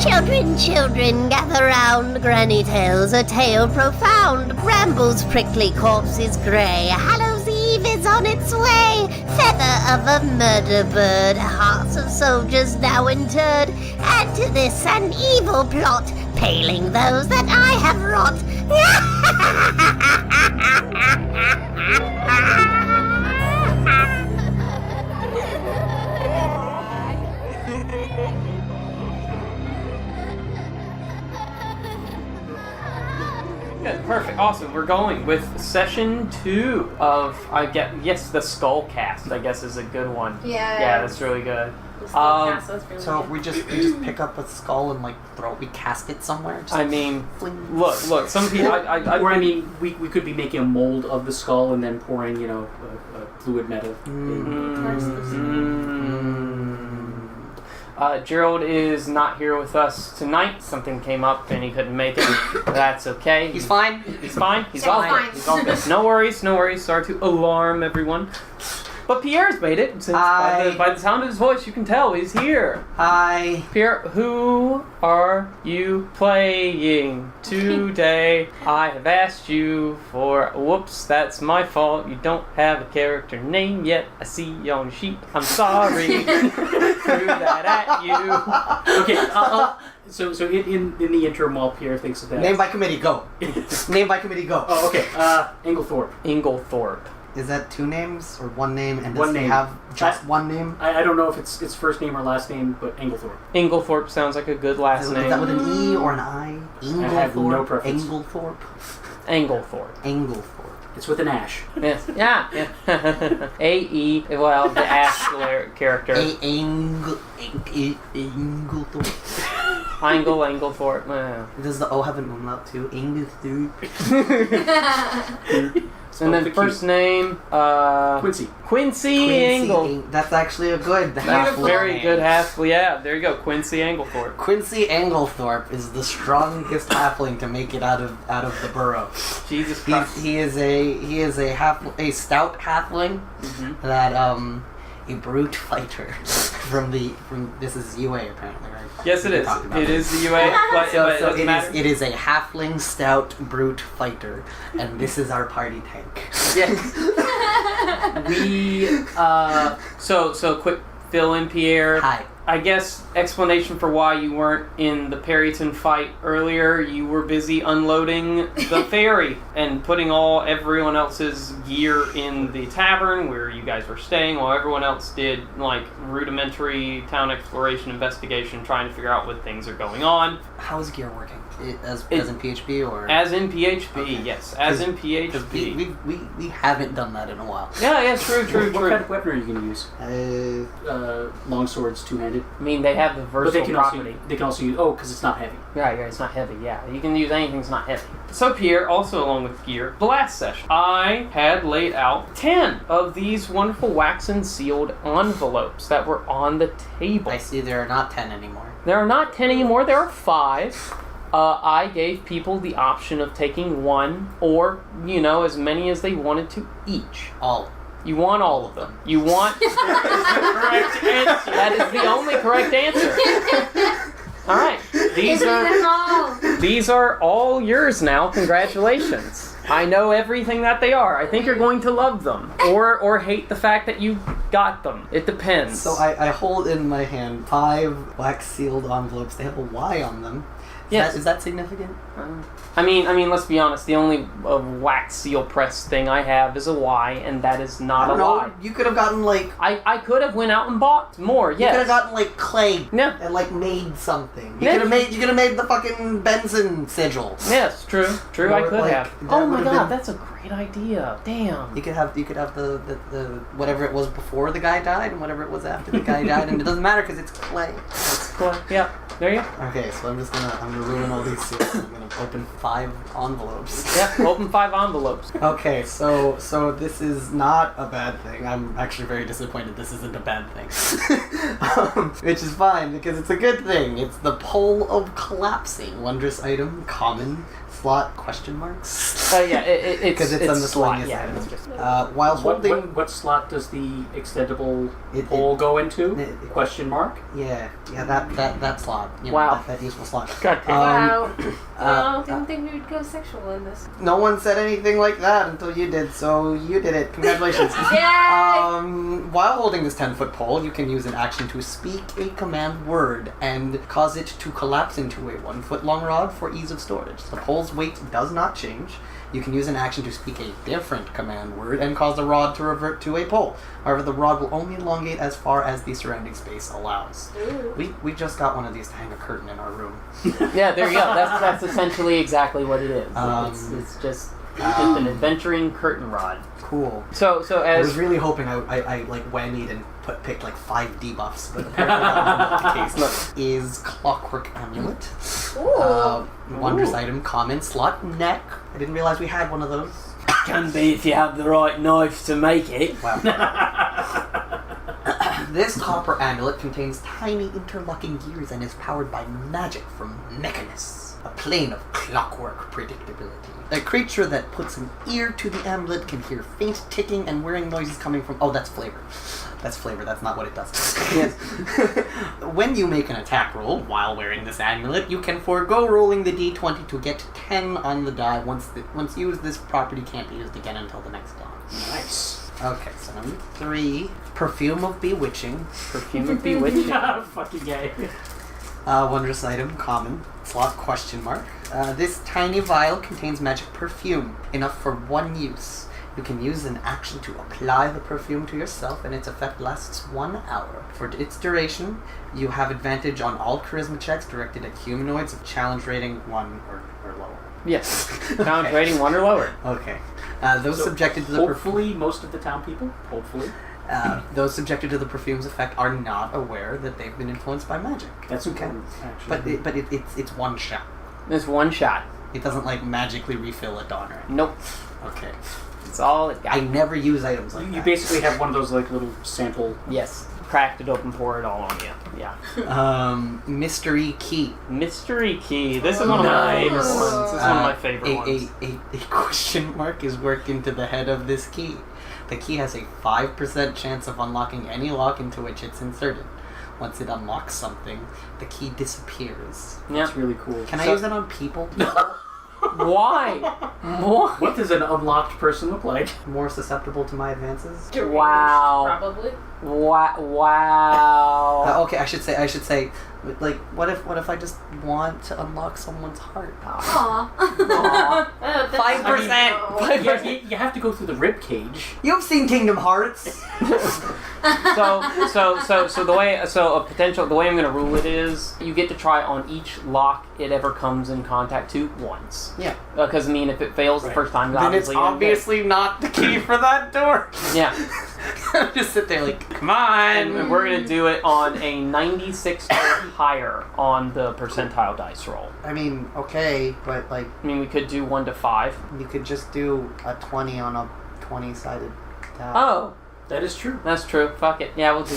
Children, children, gather round. Granny tells a tale profound. Brambles, prickly corpses grey. Hallows Eve is on its way. Feather of a murder bird. Hearts of soldiers now interred. Add to this an evil plot, paling those that I have wrought. Good, perfect, awesome. We're going with session 2 of, the SkullCast, I guess is a good one. Yeah, that's really good. The SkullCast was really So good. we just pick up a skull and we cast it somewhere. I mean, look, some people, we could be making a mold of the skull and then pouring, a fluid metal. Gerald is not here with us tonight. Something came up and he couldn't make it. That's okay. He's fine. He's fine. He's Yeah, all fine. good. He's all good. No worries. Sorry to alarm everyone. But Pierre's made it. Since by the sound of his voice, you can tell he's here. Hi. Pierre, who are you playing today? I have asked you for... Whoops, that's my fault. You don't have a character name yet. I see you on the sheet. I'm sorry. Threw that at you. Okay, so in the interim while Pierre thinks of that... Name by committee, go. Name by committee, go. Oh, okay. Ænglethörpe. Ænglethörpe. Is that 2 names or 1 name? And One does name. he have just 1 name? I don't know if it's first name or last name, but Ænglethörpe. Ænglethörpe sounds like a good last Is name. that with an E or an I? I have no preference. Ænglethörpe? Ænglethörpe. It's with an ash. Yes. Yeah. A-E, well, the Ash character. Ænglethörpe. Ænglethörpe. Does the O have an umlaut too? Ænglethörpe. And then first name, Quincy. Quincy Ænglethörpe. That's actually a good That's very good halfling. Yeah, there you go, Quincy Ænglethörpe. Quincy Ænglethörpe is the strongest halfling to make it out of the burrow. Jesus Christ. He is a stout halfling that a brute fighter from this is UA apparently, right? Yes, it is. It is the UA, but it doesn't matter. It is a halfling stout brute fighter, and this is our party tank. Yes. So quick fill in, Pierre. Hi. I guess explanation for why you weren't in the Peryton fight earlier. You were busy unloading the ferry and putting everyone else's gear in the tavern where you guys were staying, while everyone else did rudimentary town exploration investigation, trying to figure out what things are going on. How is gear working? As in PHP or? As in PHP, Okay. Yes. As in PHP. We haven't done that in a while. Yeah, true. What kind of weapon are you going to use? Long swords, two-handed. I mean, they have the But versatile property. they can also use... because it's not heavy. Yeah, it's not heavy, yeah. You can use anything that's not heavy. So Pierre, also along with gear, the last session, I had laid out 10 of these wonderful wax and sealed envelopes that were on the table. I see there are not 10 anymore. There are not 10 anymore, there are 5. I gave people the option of taking 1 or, as many as they wanted to each. All. You want all of them. You want... Correct answer. That is the only correct answer. All right. These are all yours now. Congratulations. I know everything that they are. I think you're going to love them. Or hate the fact that you got them. It depends. So I hold in my hand 5 wax sealed envelopes. They have a Y on them. Yes. Is that significant? I mean, let's be honest. The only wax seal press thing I have is a Y, and that is not a Y. You could have gotten I could have went out and bought more. Yes. You could have gotten clay. Yeah. And made something. You Yeah. could have made the fucking Benson sigil. Yes, true. Or, I could have. that Oh my would have god, been- that's a great idea. Damn. You could have the whatever it was before the guy died and whatever it was after the guy died, and it doesn't matter because it's clay. That's cool. Yeah. There you go. Okay, so I'm gonna ruin all these seals. I'm gonna open 5 envelopes. Yep, open 5 envelopes. Okay, so this is not a bad thing. I'm actually very disappointed this isn't a bad thing. Which is fine, because it's a good thing. It's the Pole of Collapsing. Wondrous item, common, slot, question marks. Because it's on the slot. miscellaneous Yeah, items. it's just While holding... What slot does the extendable pole go into? Question mark? Yeah, that slot. You know, Wow. that useful slot. God damn. Wow. Well, didn't think we would go sexual in this. No one said anything like that until you did, so you did it. Congratulations. Yay! While holding this 10-foot pole, you can use an action to speak a command word and cause it to collapse into a 1-foot-long rod for ease of storage. The pole's weight does not change. You can use an action to speak a different command word and cause the rod to revert to a pole. However, the rod will only elongate as far as the surrounding space allows. Ooh. We just got one of these to hang a curtain in our room. Yeah, there you go. That's essentially exactly what it is. It's just an adventuring curtain rod. Cool. So I as was really hoping I like whammied and picked like 5 debuffs, but apparently that wasn't the case. Is Clockwork Amulet. Ooh. Wondrous item, common, slot neck. I didn't realize we had one of those. can be if you have the right knife to make it. Wow. This copper amulet contains tiny interlocking gears and is powered by magic from Mechanus, a plane of clockwork predictability. A creature that puts an ear to the amulet can hear faint ticking and whirring noises coming from... Oh, that's flavor. That's flavor, that's not what it does. Yes. When you make an attack roll while wearing this amulet, you can forego rolling the d20 to get 10 on the die. Once used, this property can't be used again until the next dawn. Nice. Okay, so number 3, Perfume of Bewitching. Perfume of Bewitching. Fucking gay. Wondrous item, common, slot question mark. This tiny vial contains magic perfume, enough for 1 use. You can use an action to apply the perfume to yourself, and its effect lasts 1 hour. For its duration, you have advantage on all charisma checks directed at humanoids of challenge rating 1 or lower. Yes. Challenge rating 1 or lower. Okay. Those subjected to the hopefully most of the town people. Hopefully. Those subjected to the perfume's effect are not aware that they've been influenced by magic. That's okay. Actually. But it's 1 shot. There's 1 shot. It doesn't like magically refill a dawn, right? Nope. Okay. That's all it got. I never use items like that. You basically have one of those like little sample. Yes. Cracked it open, pour it all on you. Yeah. Mystery key. Mystery key. This is one of my favorite ones. This is one of my favorite ones. A question mark is worked into the head of this key. The key has a 5% chance of unlocking any lock into which it's inserted. Once it unlocks something, the key disappears. Yeah. That's really cool. Can I use that on people? Why? What does an unlocked person look like? More susceptible to my advances? Wow. Probably. Wow. Okay, I should say, like, what if I just want to unlock someone's heart? Aww. 5%. You have to go through the rib cage. You've seen Kingdom Hearts. So the way I'm going to rule it is you get to try on each lock it ever comes in contact to once. Yeah. Because if it fails the first time, then it's obviously not the key for that door. Yeah. Just sit there like, come on. And we're going to do it on a 96 or higher on the percentile dice roll. I mean, okay, but like... we could do 1 to 5. You could just do a 20 on a 20-sided die. Oh. That is true. That's true. Fuck it. Yeah, we'll do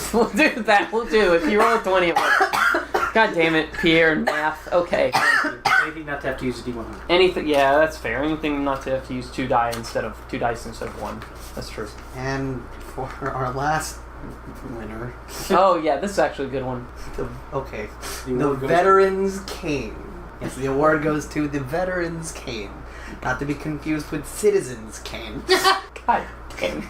that. We'll do it. If you roll a 20, it works. God damn it, Pierre, math. Okay. Thank you. Anything not to have to use a D100. Anything, yeah, that's fair. Anything not to have to use 2 dice instead of 1. That's true. And for our last winner... Oh, yeah, this is actually a good one. The Veterans Cane. Yes, the award goes to the Veterans Cane. Not to be confused with Citizens Cane. God damn.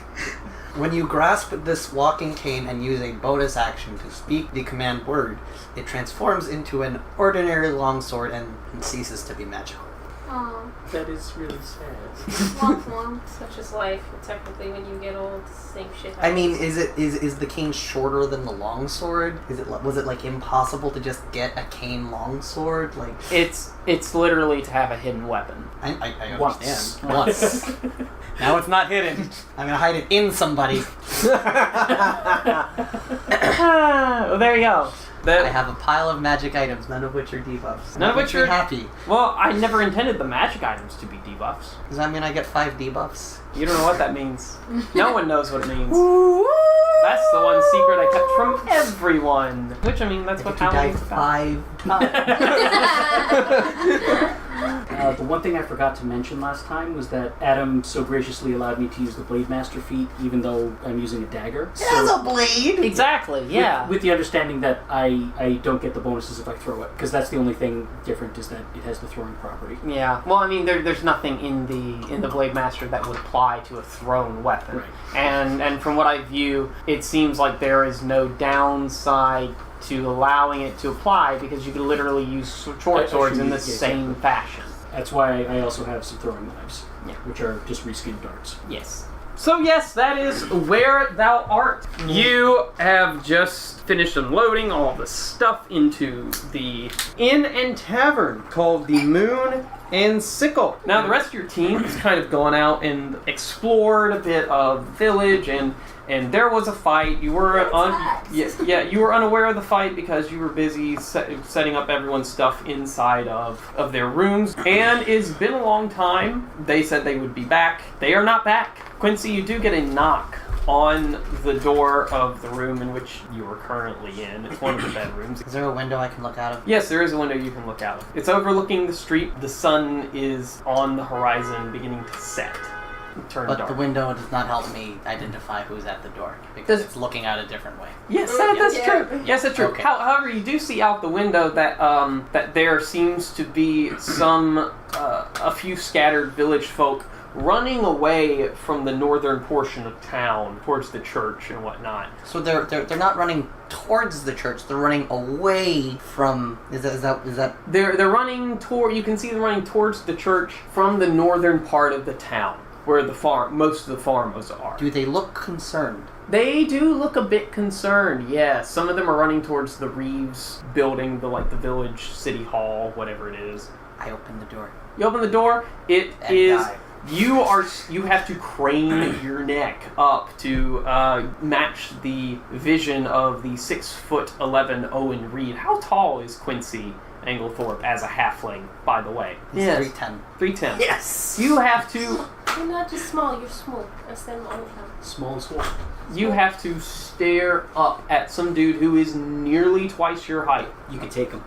When you grasp this walking cane and use a bonus action to speak the command word, it transforms into an ordinary longsword and ceases to be magical. Aww. That is really sad. Womp, such is life. Technically, when you get old, same shit happens. I mean, is the cane shorter than the longsword? Was it like impossible to just get a cane longsword? Like it's literally to have a hidden weapon. I understand. Once. Now it's not hidden. I'm gonna hide it in somebody. Well, there you go. I have a pile of magic items, none of which are debuffs. None of which are happy. Well, I never intended the magic items to be debuffs. Does that mean I get 5 debuffs? You don't know what that means. No one knows what it means. That's the one secret I kept from everyone. Which, that's what Halloween's about. 5 times. The one thing I forgot to mention last time was that Adam so graciously allowed me to use the Blade Master feat, even though I'm using a dagger. It has a blade! Exactly, yeah. With the understanding that I don't get the bonuses if I throw it, because that's the only thing different is that it has the throwing property. Yeah. Well, I mean, there's nothing in the Blade Master that would apply to a thrown weapon. Right. And from what I view, it seems like there is no downside to allowing it to apply because you can literally use short swords in the same fashion. That's why I also have some throwing knives, Yeah. which are just reskinned darts. Yes. So yes, that is where thou art. You have just finished unloading all the stuff into the inn and tavern called the Moon and Sickle. Now the rest of your team has kind of gone out and explored a bit of the village, and there was a fight. You were you were unaware of the fight because you were busy setting up everyone's stuff inside of their rooms. And it's been a long time. They said they would be back. They are not back. Quincy, you do get a knock on the door of the room in which you are currently in. It's one of the bedrooms. Is there a window I can look out of? Yes, there is a window you can look out of. It's overlooking the street. The sun is on the horizon, beginning to set. Turn But dark. the window does not help me identify who's at the door because it's looking out a different way. Yes, that's true. Yes, that's true. Okay. However, you do see out the window that that there seems to be some a few scattered village folk running away from the northern portion of town towards the church and whatnot. So they're not running towards the church. They're running away from. Is that? They're running toward. You can see them running towards the church from the northern part of the town, where most of the farmers are. Do they look concerned? They do look a bit concerned, yes. Some of them are running towards the Reeves building, the village city hall, whatever it is. I open the door. You open the door, it And is... dive. You have to crane your neck up to match the vision of the 6'11" Owen Reed. How tall is Quincy Ænglethörpe as a halfling, by the way? He's 3'10". 3'10". Yes. You have to... You're not just small, you're small. That's them all the time. Small and swole. You have to stare up at some dude who is nearly twice your height. You could take them.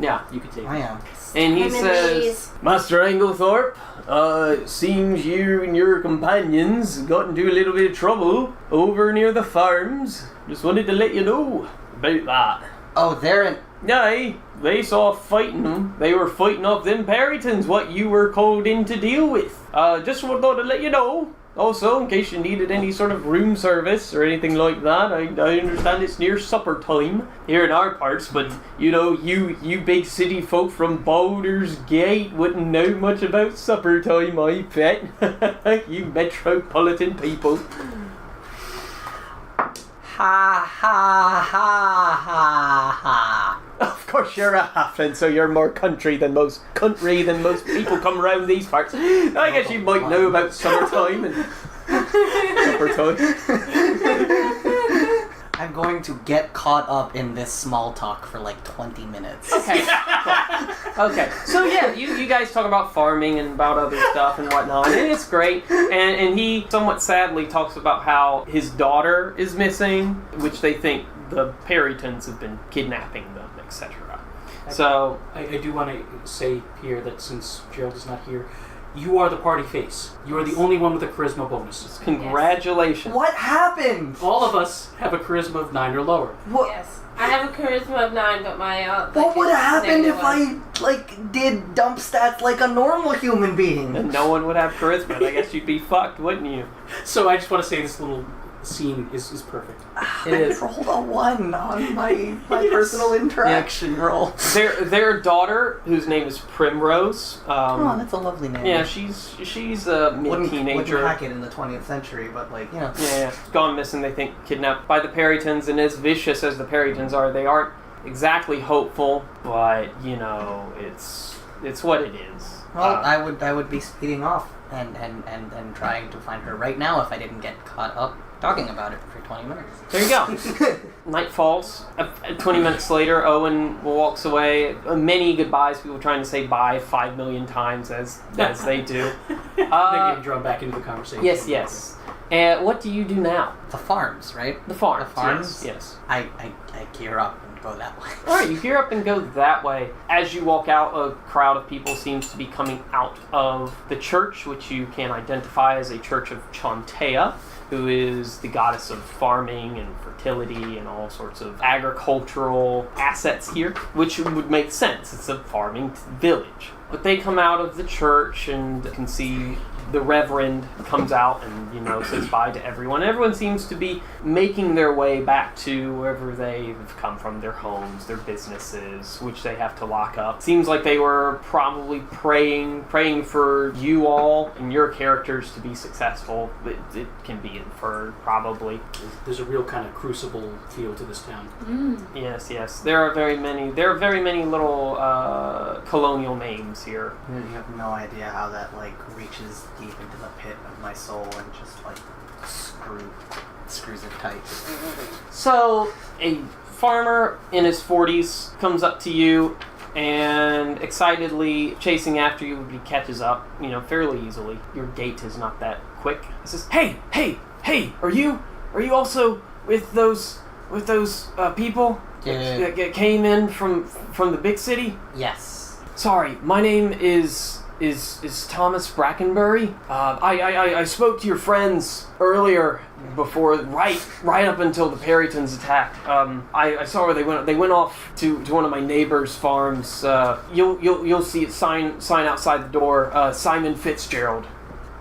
Yeah. You could take I them. am. And he I'm in says, these. Master Ænglethörpe, seems you and your companions got into a little bit of trouble over near the farms. Just wanted to let you know about that. Oh, they're in. Aye, they saw fighting them. They were fighting off them Perytons, what you were called in to deal with. Just thought to let you know. Also, in case you needed any sort of room service or anything like that, I understand it's near supper time here in our parts, but you big city folk from Baldur's Gate wouldn't know much about supper time, I bet. You metropolitan people. Ha ha ha ha ha. Of course you're a halfling, so you're more country than most people come around these parts. I guess you might know about summertime and supper time. I'm going to get caught up in this small talk for like 20 minutes. Okay. Cool. Okay. So yeah, you guys talk about farming and about other stuff and whatnot, and it's great. And he somewhat sadly talks about how his daughter is missing, which they think the Perytons have been kidnapping them, etc. So I do want to say here that since Gerald is not here, you are the party face. You are the only one with a charisma bonus. congratulations. What happened? All of us have a charisma of 9 or lower. What? Yes. I have a charisma of 9, but my What would have happened if -1. I did dump stats like a normal human being? And no one would have charisma. And I guess you'd be fucked, wouldn't you? So I just want to say this little scene is perfect. It is. I rolled a 1 on my personal interaction roll. Their daughter, whose name is Primrose. Oh, that's a lovely name. Yeah, she's a mid-teenager. Wouldn't hack it in the 20th century, but Yeah, gone missing, they think, kidnapped by the Perytons, and as vicious as the Perytons are, they aren't exactly hopeful, but, it's what it is. Well, I would be speeding off and trying to find her right now if I didn't get caught up talking about it for 20 minutes. There you go. Night falls. 20 minutes later, Owen walks away. Many goodbyes, people trying to say bye 5 million times, as they do. They're getting drawn back into the conversation. Yes. And what do you do now? The farms, right? The farms. The farms? Yes. I gear up and go that way. All right, you gear up and go that way. As you walk out, a crowd of people seems to be coming out of the church, which you can identify as a church of Chantea, who is the goddess of farming and fertility and all sorts of agricultural assets here, which would make sense. It's a farming village. But they come out of the church and can see the reverend comes out and, says bye to everyone. Everyone seems to be making their way back to wherever they've come from, their homes, their businesses, which they have to lock up. Seems like they were probably praying for you all and your characters to be successful. It can be inferred, probably. There's a real kind of crucible feel to this town. Yes. There are very many little colonial names here. You have no idea how that, reaches deep into the pit of my soul and just, screws it tight. So, a farmer in his 40s comes up to you and excitedly chasing after you. He catches up, fairly easily. Your gait is not that quick. He says, Hey, are you also with those people that came in from the big city? Yes. Sorry, my name is Thomas Brackenbury. I spoke to your friends earlier before, right up until the Perytons attacked. I saw where they went. They went off to one of my neighbor's farms. You'll see it sign outside the door. Simon Fitzgerald.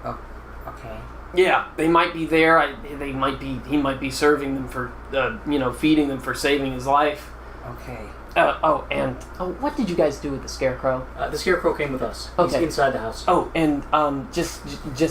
Oh, okay. Yeah, they might be there. He might be serving them for, feeding them for saving his life. Okay. What did you guys do with the scarecrow? The scarecrow came with us. Okay. He's inside the house. Oh, and just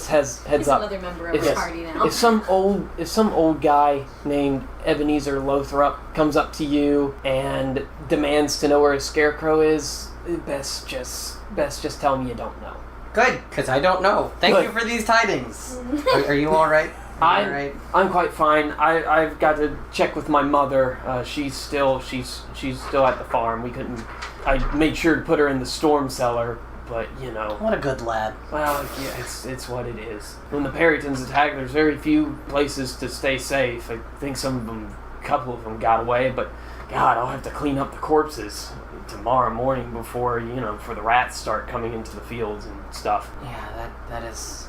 heads He's up. another member of the party now. If some old guy named Ebenezer Lothrop comes up to you and demands to know where his scarecrow is, best just tell me you don't know. Good, because I don't know. Thank Good. you for these tidings. Are you all right? I'm quite fine. I've got to check with my mother. She's still at the farm. I made sure to put her in the storm cellar, but What a good lad. Well, yeah, it's what it is. When the Perytons attack, there's very few places to stay safe. I think a couple of them got away, but God, I'll have to clean up the corpses tomorrow morning before the rats start coming into the fields and stuff. Yeah, that is.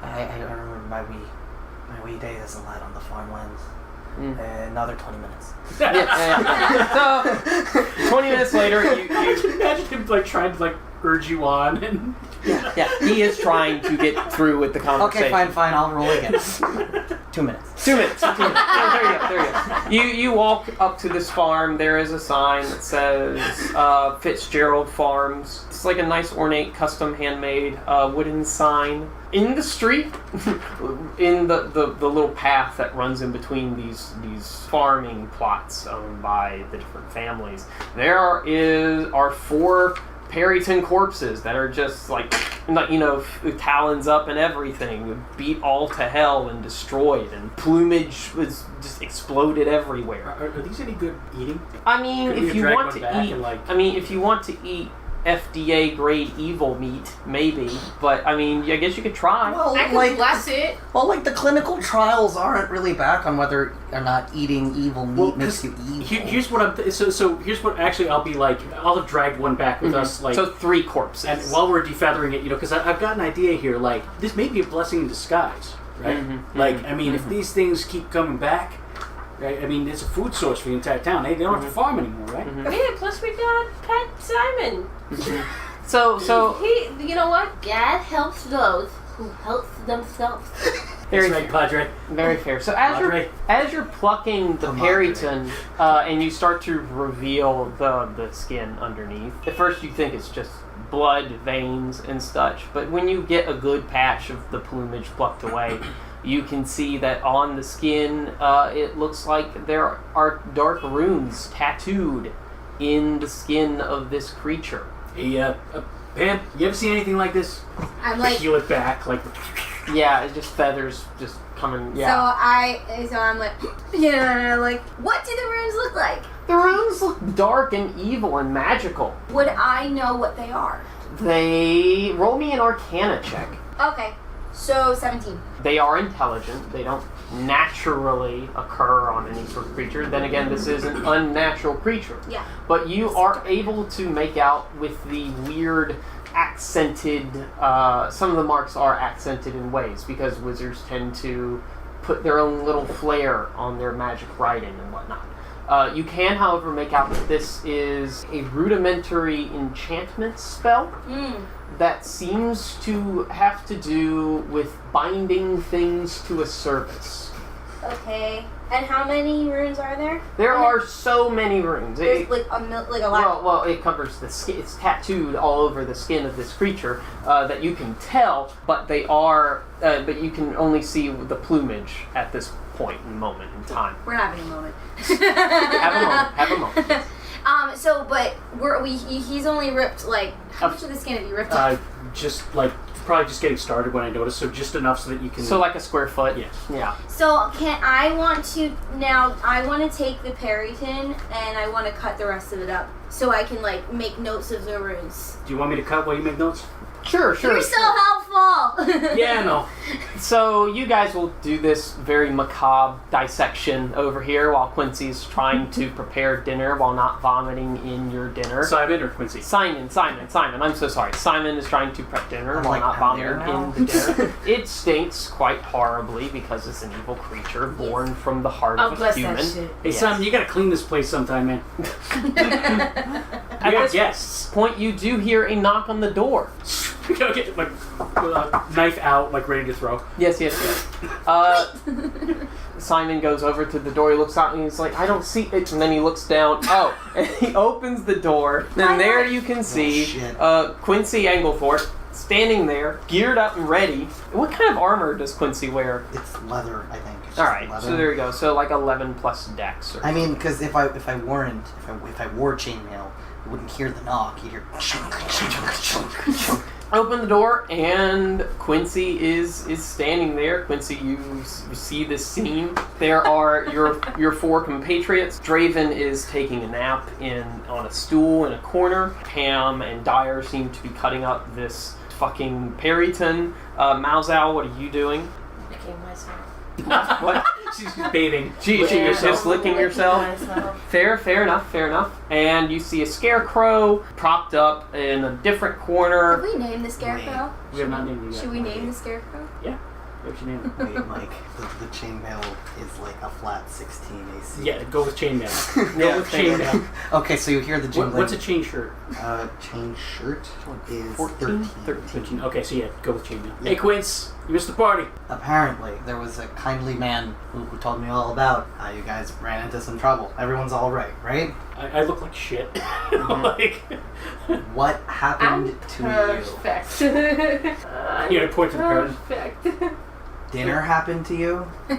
I remember my wee day as a lad on the farmlands. Another 20 minutes. So 20 minutes later, you Imagine him trying to urge you on and yeah, he is trying to get through with the conversation. Okay, fine, I'll roll again. 2 minutes. 2 minutes. Oh, there you go. You walk up to this farm. There is a sign that says Fitzgerald Farms. It's like a nice, ornate, custom, handmade wooden sign. In the street, in the little path that runs in between these farming plots owned by the different families, there are 4 Peryton corpses that are just with talons up and everything, beat all to hell and destroyed, and plumage was just exploded everywhere. Are these any good eating? I mean, Could we if you drag want one to back eat, and, if you want to eat FDA grade evil meat, maybe, but I guess you could try. Well, I could bless it. Well, the clinical trials aren't really back on whether or not eating evil meat makes you evil. Here's what I'm. So here's what actually I'll be like. I'll have dragged one back with us. So 3 corpses. And while we're defeathering it, because I've got an idea here. This may be a blessing in disguise, right? If these things keep coming back, right? It's a food source for the entire town. They don't have to farm anymore, right? Yeah, plus we got Pet Simon. So He, you know what? God helps those who help themselves. Very That's right, fair. Padre. Very fair. So Padre. as you're plucking the Peryton, and you start to reveal the skin underneath, at first you think it's just blood, veins, and such. But when you get a good patch of the plumage plucked away, you can see that on the skin, it looks like there are dark runes tattooed in the skin of this creature. Hey, Pam, you ever seen anything like this? I'm like, Peel it back, Yeah, it's just feathers just coming. so Yeah. I'm like, what do the runes look like? The runes look dark and evil and magical. Would I know what they are? They roll me an Arcana check. Okay, So 17. They are intelligent. They don't naturally occur on any sort of creature. Then again, this is an unnatural creature. Yeah. But you are able to make out with the weird accented, some of the marks are accented in ways because wizards tend to put their own little flair on their magic writing and whatnot. You can, however, make out that this is a rudimentary enchantment spell that seems to have to do with binding things to a service. Okay. And how many runes are there? There are so many runes. There's like a lot. Well, it covers the skin. It's tattooed all over the skin of this creature that you can tell, but they are. But you can only see the plumage at this point in moment in time. We're having a moment. Have a moment. He's only ripped like how much of the skin have you ripped? Probably just getting started when I noticed, so just enough so that you can... So like a square foot? Yes. Yeah. So I want to take the Peryton and I want to cut the rest of it up so I can like make notes of the runes. Do you want me to cut while you make notes? Sure. You're so helpful! Yeah, I know. So you guys will do this very macabre dissection over here while Quincy's trying to prepare dinner while not vomiting in your dinner. Simon or Quincy? Simon. I'm so sorry. Simon is trying to prep dinner while not vomiting in the dinner. It stinks quite horribly because it's an evil creature born from the heart of a human. Hey, Simon, you gotta clean this place sometime, man. At this guests. point, you do hear a knock on the door. You gotta get like knife out, like ready to throw. Yes. Simon goes over to the door. He looks out and he's like, "I don't see it." And then he looks down. Oh, and he opens the door. And there you can see Quincy Ænglethörpe standing there, geared up and ready. What kind of armor does Quincy wear? It's leather, I think. It's All just right, leather. so there you go. So like 11 plus dex. I mean, because if I wore chainmail, you wouldn't hear the knock. You'd hear chunk, chunk, chunk, chunk. Open the door, and Quincy is standing there. Quincy, you see this scene. There are your four compatriots. Draven is taking a nap on a stool in a corner. Pam and Dyer seem to be cutting up this fucking Peryton. Miao Zhao, what are you doing? Licking myself. What? She's bathing. You're just licking yourself? Fair enough. And you see a scarecrow propped up in a different corner. Should we name the scarecrow? We have not named it yet. Should we name the scarecrow? Yeah. What's your name? Wait, Mike, the chainmail is like a flat 16 AC. Yeah, go with chainmail. Yeah, Go with chainmail. Okay, so you hear the jingling. What's a chain shirt? Chain shirt is 14? 13. Okay, so yeah, go with chainmail. Hey, Quince, you missed the party. Apparently, there was a kindly man who told me all about how you guys ran into some trouble. Everyone's all right? I look like shit. What happened to Perfect. you know, point to the parrot. Perfect. you? Dinner happened to you? I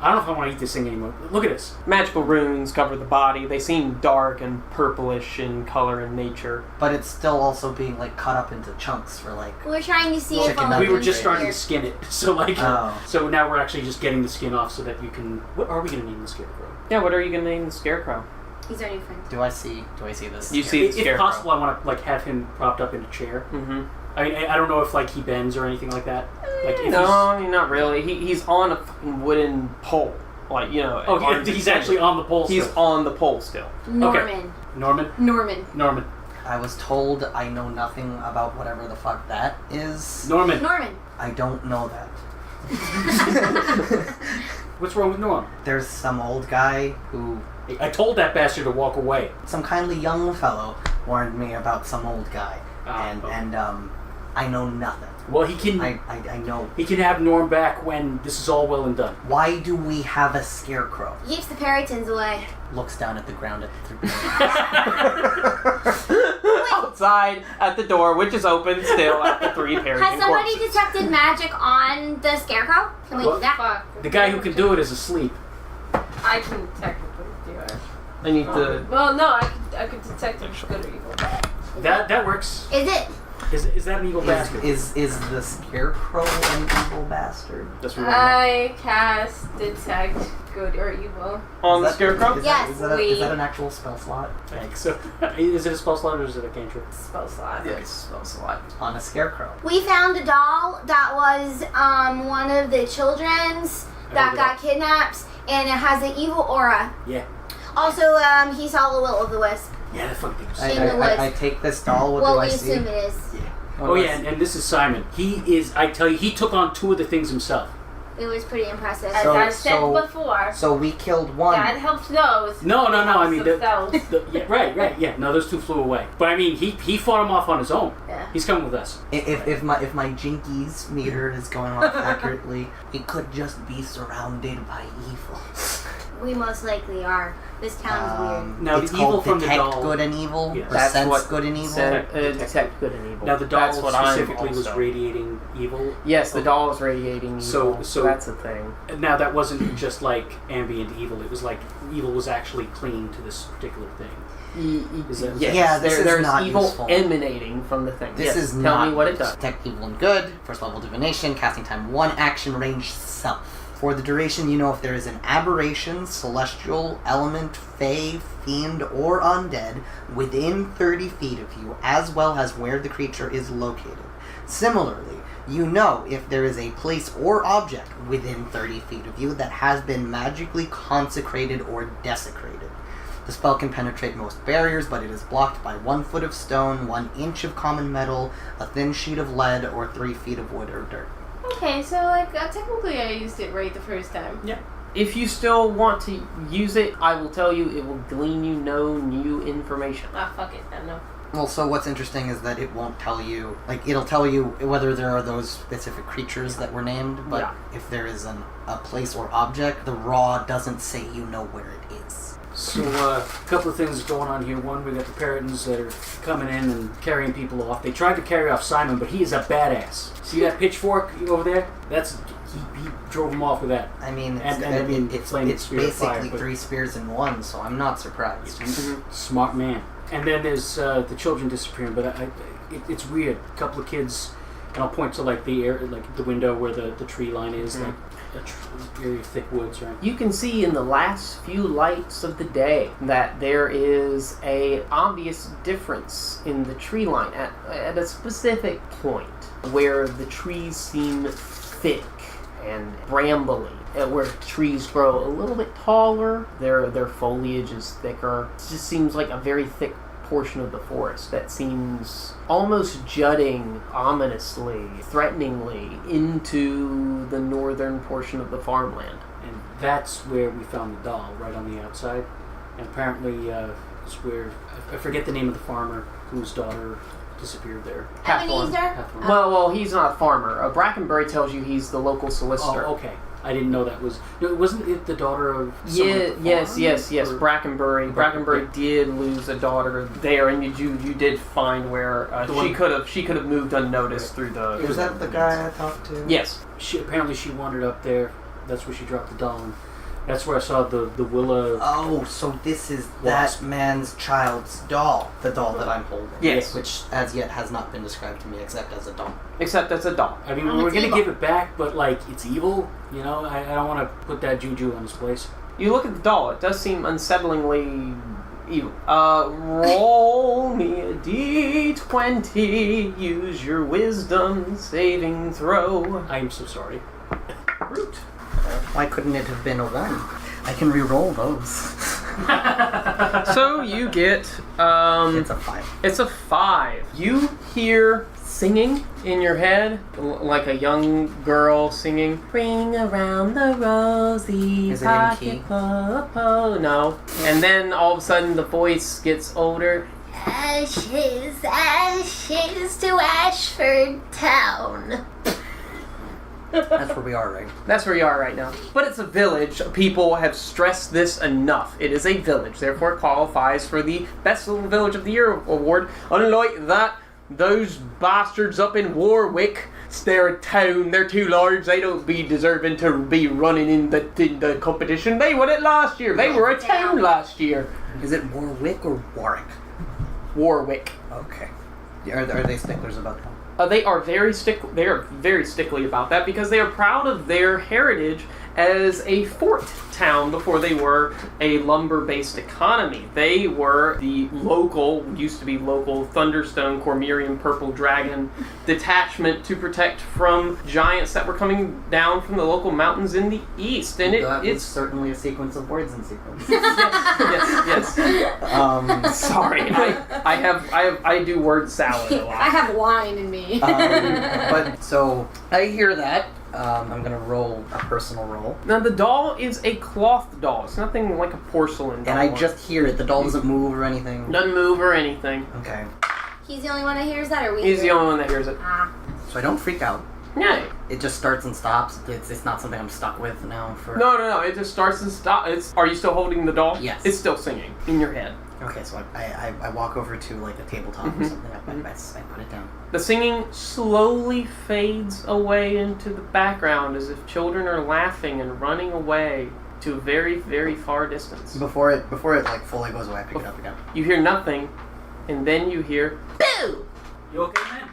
don't know if I want to eat this thing anymore. Look at this. Magical runes cover the body. They seem dark and purplish in color and nature. But it's still also being like cut up into chunks for like... We're trying to see if Chicken all nuggets. We were just are starting here. to skin it, so like, Oh. so now we're actually just getting the skin off so that you can. What are we gonna name the scarecrow? Yeah, what are you gonna name the scarecrow? He's our new friend. Do I see this? You see the If scarecrow. possible, I want to like have him propped up in a chair. Mm-hmm. I mean, I don't know if like he bends or anything like that. Like if No, I mean, not really. He's on a fucking wooden pole. Like, you know. he's actually on the pole. He's still. on the pole still. Norman. Norman. I was told I know nothing about whatever the fuck that is. Norman. I don't know that. What's wrong with Norm? There's some old guy who... I told that bastard to walk away. Some kindly young fellow warned me about some old guy. And I know nothing. Well, he can. I know. He can have Norm back when this is all well and done. Why do we have a scarecrow? Keeps the Perytons away. Looks down at the ground at the Outside at the door, which is open still at the three Peryton Has somebody corpses. detected magic on the scarecrow? Can we do that? Fuck. The guy who can do it is asleep. I can technically do it. I need to... Well, no, I could detect if it's good or evil. That works. Is it? Is that an evil bastard? Is the scarecrow an evil bastard? That's what we're I cast detect good or evil. On the scarecrow? Yes, Is that an actual spell slot? Thanks. So, is it a spell slot or is it a cantrip? Spell slot. Yes, spells a lot. On a scarecrow. We found a doll that was one of the children's that got kidnapped, and it has an evil aura. Yeah. Also, he saw the will of the wisp. Yeah, that fucking thing was In the woods. I take this doll. What Well, do I we see? assume it is. Oh yeah, and this is Simon. He is, I tell you, he took on 2 of the things himself. It was pretty impressive. As I said before, So we killed one. God helps those. No, I mean, Helps themselves. yeah, right, yeah. No, those 2 flew away. But I mean, he fought him off on his own. Yeah. He's coming with us. If my Jinkies meter is going off accurately, it could just be surrounded by evil. We most likely are. This town's weird. Now, it's the evil called from the detect doll. good and evil, Yes. or That's sense what good and evil. Detect good and evil. Now, the doll That's what I'm specifically was also. radiating evil. Yes, the doll is radiating evil. So- that's a thing. Now, that wasn't just like ambient evil. It was like evil was actually clinging to this particular thing. Is that- Yes, Yeah, this is there's not evil useful. emanating from the thing. This Yes, is tell not me what it does. Detect evil and good. First level divination. Casting time 1. Action range self. For the duration, you know if there is an aberration, celestial, element, fey, fiend, or undead within 30 feet of you, as well as where the creature is located. Similarly, you know if there is a place or object within 30 feet of you that has been magically consecrated or desecrated. The spell can penetrate most barriers, but it is blocked by 1 foot of stone, 1 inch of common metal, a thin sheet of lead, or 3 feet of wood or dirt. Okay, so like technically I used it right the first time. Yeah. If you still want to use it, I will tell you it will glean you no new information. Ah, fuck it, I know. Well, so what's interesting is that it won't tell you, it'll tell you whether there are those specific creatures that were named, but Yeah. if there is a place or object, the raw doesn't say you know where it is. So, a couple of things going on here. One, we got the Perytons that are coming in and carrying people off. They tried to carry off Simon, but he is a badass. See that pitchfork over there? He drove him off with that. I mean, it's basically fire, but- 3 spears in 1, so I'm not surprised. Smart man. And then there's the children disappearing, but it's weird. A couple of kids, and I'll point to like the air, like the window where the tree line is, like a area of thick woods, right? You can see in the last few lights of the day that there is a obvious difference in the tree line at a specific point where the trees seem thick and brambly, where trees grow a little bit taller, their foliage is thicker. It just seems like a very thick portion of the forest that seems almost jutting ominously, threateningly into the northern portion of the farmland. And that's where we found the doll, right on the outside. And apparently, it's where I forget the name of the farmer whose daughter disappeared there. Ebenezer? Hathorn. Well, he's not a farmer. Brackenbury tells you he's the local solicitor. Oh, okay. I didn't know that was. No, wasn't it the daughter of? someone at the Yes. farm? Or- Brackenbury. Brackenbury did lose a daughter there, and you did find where The she could have moved unnoticed through the. Was that the guy I talked to? Yes. Apparently she wandered up there. That's where she dropped the doll. And that's where I saw the Willa. Oh, so this is Wasp. that man's child's doll, the doll that I'm holding. Yes. Which as yet has not been described to me except as a doll. Except that's a doll. I mean, Oh, we're it's gonna evil. give it back, but like it's evil. You know, I don't want to put that juju on his place. You look at the doll. It does seem unsettlingly evil. Roll me a d20. Use your wisdom saving throw. I am so sorry. Root. Why couldn't it have been a 1? I can re-roll those. So you get It's a 5. It's a 5. You hear singing in your head, like a young girl singing. Ring around the rosy Is it in key? pocket. No. And then all of a sudden the voice gets older. Ashes, ashes to Ashford town. That's where we are, right? That's where you are right now. But it's a village. People have stressed this enough. It is a village. Therefore, it qualifies for the Best Little Village of the Year award. Unlike that, those bastards up in Warwick, they're a town. They're too large. They don't be deserving to be running in the competition. They won it last year. They were a town last year. Is it Warwick or Warwick? Warwick. Okay. Are they sticklers about that? They are very stickly about that because they are proud of their heritage as a fort town before they were a lumber-based economy. They were the used to be local Thunderstone, Cormyrean, Purple Dragon detachment to protect from giants that were coming down from the local mountains in the east. And it's certainly a sequence of words in sequence. yes. Sorry, I do word salad a lot. I have wine in me. But so I hear that. I'm gonna roll a personal roll. Now the doll is a cloth doll. It's nothing like a porcelain doll. And I just hear it. The doll doesn't move or anything. Doesn't move or anything. Okay. He's the only one that hears that, or we? He's the only one that hears it. So I don't freak out. Yeah. It just starts and stops. It's not something I'm stuck with now for... No. It just starts and stops. Are you still holding the doll? Yes. It's still singing in your head. Okay, so I walk over to like a tabletop or something. I put it down. The singing slowly fades away into the background as if children are laughing and running away to a very, very far distance. Before it like fully goes away, I pick it up again. You hear nothing, and then you hear boo! You okay, man?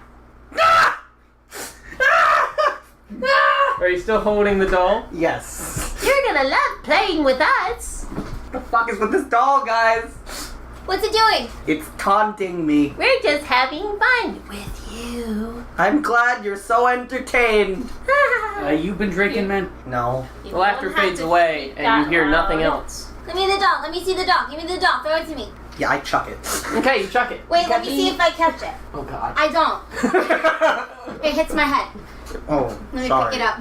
Are you still holding the doll? Yes. You're gonna love playing with us. What the fuck is with this doll, guys? What's it doing? It's taunting me. We're just having fun with you. I'm glad you're so entertained. You've been drinking, man? No. The laughter fades away, and you hear nothing else. Give me the doll. Let me see the doll. Give me the doll. Throw it to me. Yeah, I chuck it. Okay, you chuck it. Wait, let me see if I catch it. Oh god. I don't. It hits my head. Oh, Let me sorry. pick it up.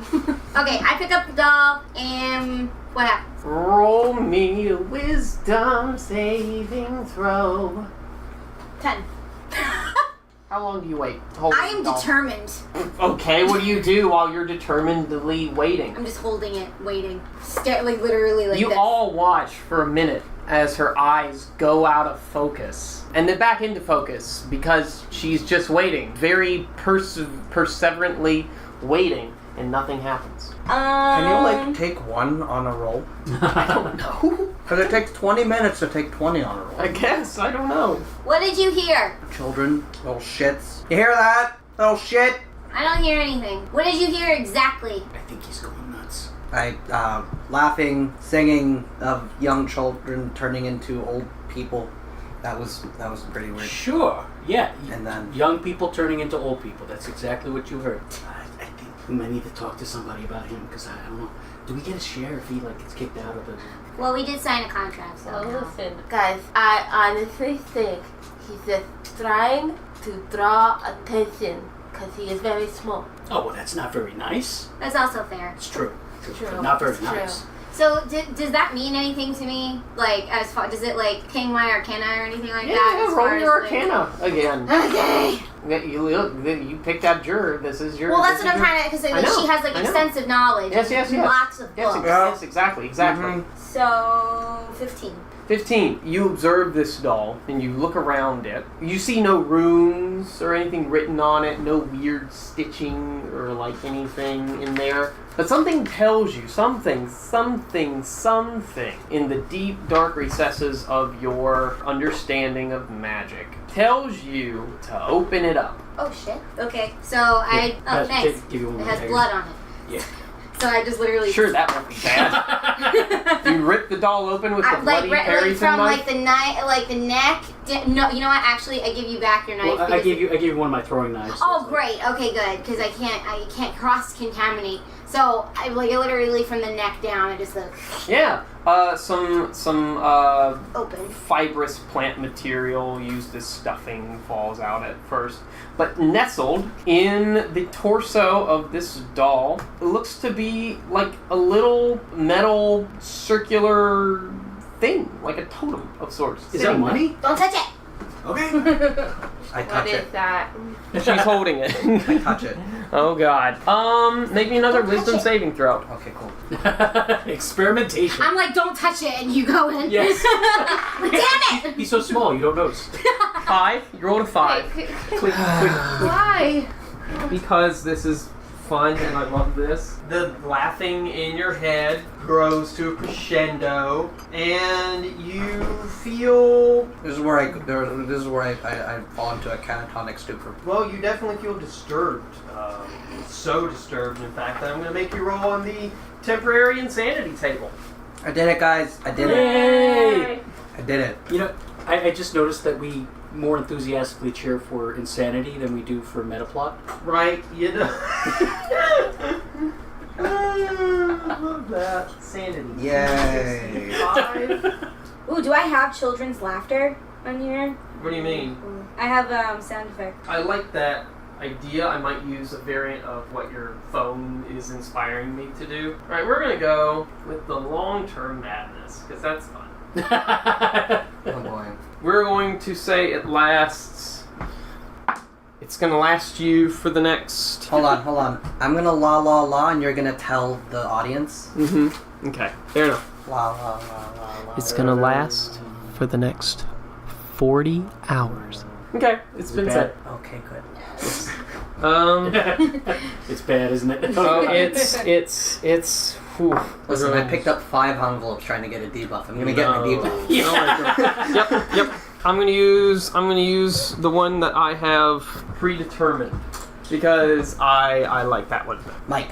Okay, I pick up the doll, and what happens? Roll me a wisdom saving throw. 10. How long do you wait? to hold I am the doll? determined. Okay, what do you do while you're determinedly waiting? I'm just holding it, waiting. Literally like You this. all watch for a minute as her eyes go out of focus and then back into focus because she's just waiting, very perseverantly waiting, and nothing happens. Can you like take one on a roll? I don't know. Because it takes 20 minutes to take 20 on a roll. I guess, I don't know. What did you hear? Children, little shits. You hear that? Little shit? I don't hear anything. What did you hear exactly? I think he's going nuts. Laughing, singing of young children turning into old people. That was pretty weird. Sure, yeah. And then Young people turning into old people. That's exactly what you heard. I think we might need to talk to somebody about him, because I don't know. Do we get a share if he gets kicked out of the... Well, we did sign a contract, so... Oh, listen, guys, I honestly think he's just trying to draw attention because he is very small. Oh, well, that's not very nice. That's also fair. It's true. True. Not very It's nice. true. So, does that mean anything to me? Like, as far... Does it, like, ping my arcana or anything like that? Yeah, as roll far your as, like- arcana again. Okay. You picked out Jur. This is your... Well, that's this what is I'm your- trying to... Because I know, she has, like, I know. extensive knowledge. Yes. Lots of Yes, books. yes, exactly. Mhm. So, 15. 15. You observe this doll, and you look around it. You see no runes or anything written on it, no weird stitching or, like, anything in there. But something tells you, something in the deep, dark recesses of your understanding of magic tells you to open it up. Oh, shit. Okay. So, I... Oh, thanks. Give you one It more has dagger. blood on it. Yeah. So I just literally... Sure, that won't be bad. You rip the doll open with the bloody Peryton from knife? like the neck. No, you know what? Actually, I give you back your knife. Well, I because- gave you one of my throwing knives. so Oh, it's like- great. Okay, good. Because I can't cross contaminate. So I literally from the neck down. I just like Yeah. Some open. fibrous plant material used as stuffing falls out at first. But nestled in the torso of this doll looks to be like a little metal circular thing, like a totem of sorts. Is that sitting there. money? Don't touch it. Okay. I What touch is it. that? She's holding it. I touch it. Oh god. Maybe another Don't touch wisdom it. saving throw. Okay, cool. Experimentation. I'm like, don't touch it, and you go in. Yes. Damn it! He's so small, you don't notice. 5. You rolled a 5. Wait, Click. why? Because this is fun, and I love this. The laughing in your head grows to a crescendo, and you feel... This is where I fall into a catatonic stupor. Well, you definitely feel disturbed. So disturbed, in fact, that I'm going to make you roll on the temporary insanity table. I did it, guys. I did it. Yay! I did it. You know, I just noticed that we more enthusiastically cheer for insanity than we do for metaplot. Right, you know. I love that. Sanity. Yay. 5. Ooh, do I have children's laughter on here? What do you mean? I have sound effect. I like that idea. I might use a variant of what your phone is inspiring me to do. Alright, we're going to go with the long-term madness, because that's fun. Oh boy. We're going to say it lasts... It's going to last you for the next... Hold on. I'm gonna la, and you're gonna tell the audience. Mm-hmm. Okay, fair enough. La. It's going to last for the next 40 hours. Okay, it's been said. Okay, good. It's bad, isn't it? So it's. Whew. Listen, I picked up 5 envelopes trying to get a debuff. I'm gonna get my debuff. Yeah. Yep. I'm gonna use the one that I have predetermined because I like that one. Mike.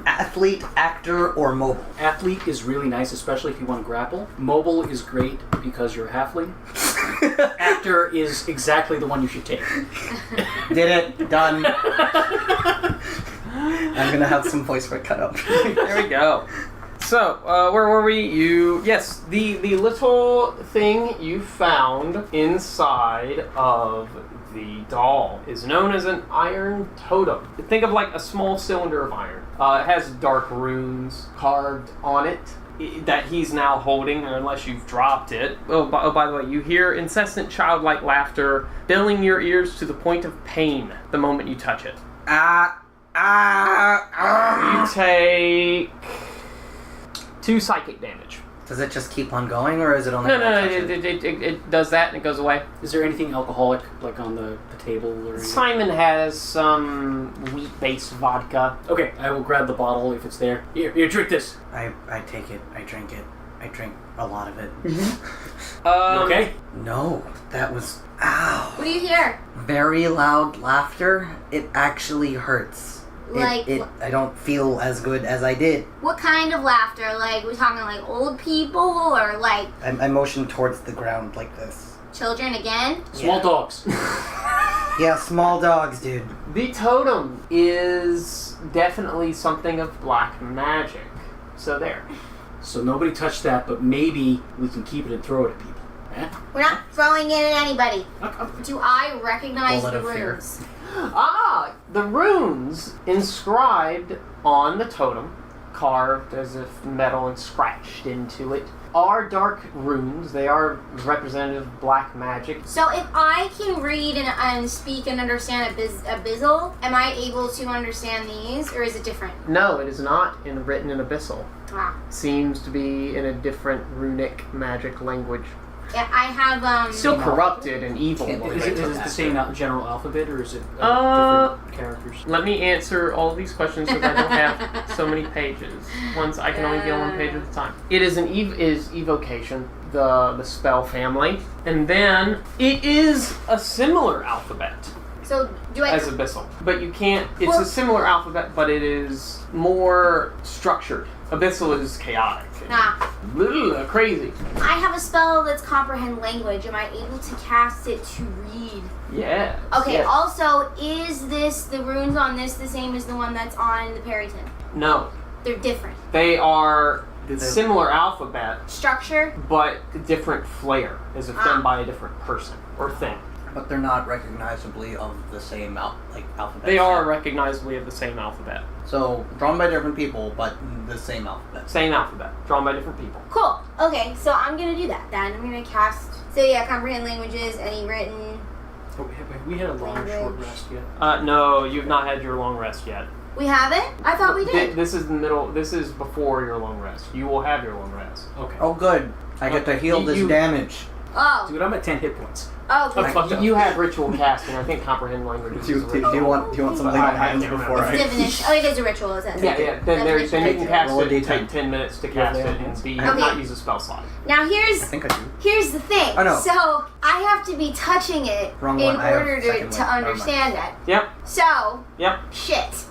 Athlete, actor, or mobile? Athlete is really nice, especially if you want to grapple. Mobile is great because you're a halfling. Actor is exactly the one you should take. Did it. Done. I'm gonna have some voice work cut up. There we go. So, where were we? Yes, the little thing you found inside of the doll is known as an iron totem. Think of like a small cylinder of iron. It has dark runes carved on it that he's now holding, unless you've dropped it. Oh, by the way, you hear incessant childlike laughter filling your ears to the point of pain the moment you touch it. You take 2 psychic damage. Does it just keep on going, or is it only... No, it does that and it goes away. Is there anything alcoholic, like on the table? Or anything? Simon has some wheat-based vodka. Okay, I will grab the bottle if it's there. Here, drink this. I take it. I drink it. I drink a lot of it. Okay? No, that was... Ow. What do you hear? Very loud laughter. It actually hurts. I don't feel as good as I did. What kind of laughter? Like, we're talking like old people or like I motion towards the ground like this. children again? Small dogs. Yeah, small dogs, dude. The totem is definitely something of black magic. So there. So nobody touched that, but maybe we can keep it and throw it at people. Eh? We're not throwing it at anybody. Do I recognize Bullet the of fear. runes? The runes inscribed on the totem, carved as if metal and scratched into it, are dark runes. They are representative of black magic. So if I can read and speak and understand Abyssal, am I able to understand these, or is it different? No, it is not written in Abyssal. Ah. Seems to be in a different runic magic language. Yeah, I have, Still corrupted and evil. Is it the same general alphabet, or is it different characters? Let me answer all of these questions because I don't have so many pages. I can only deal 1 page at a time. It is evocation, the spell family, and then it is a similar alphabet so do I... as Abyssal. But you can't... It's a similar alphabet, but it is more structured. Abyssal is chaotic. Crazy. I have a spell that's comprehend language. Am I able to cast it to read? Yeah. Okay, yes. Also, is the runes on this the same as the one that's on the Peryton? No. They're different. They are the similar alphabet, Structure? but different flair, as if done by a different person or thing. But they're not recognizably of the same alphabet. They are recognizably of the same alphabet. So, drawn by different people, but the same alphabet. Same alphabet, drawn by different people. Cool. Okay, so I'm gonna do that then. I'm gonna cast... So yeah, comprehend languages, any written... Oh, have we had a long short rest yet? No, you've not had your long rest yet. We haven't? I thought we did. This is the middle. This is before your long rest. You will have your long rest. Okay. Oh, good. I get to heal this damage. Oh. Dude, I'm at 10 hit points. Oh, I'm fucked up. You have ritual casting. I think comprehend language. Do you want something on hands before I? It's divination. Oh, it is a ritual, is it? Yeah. Then you can cast Roll a it. D10. Take 10 minutes to cast it and be not use a spell slot. Now I think I do. here's the thing. Oh, no. So I have to be touching it Wrong in one. I have order second to one. understand it. Yep. So Yep. shit.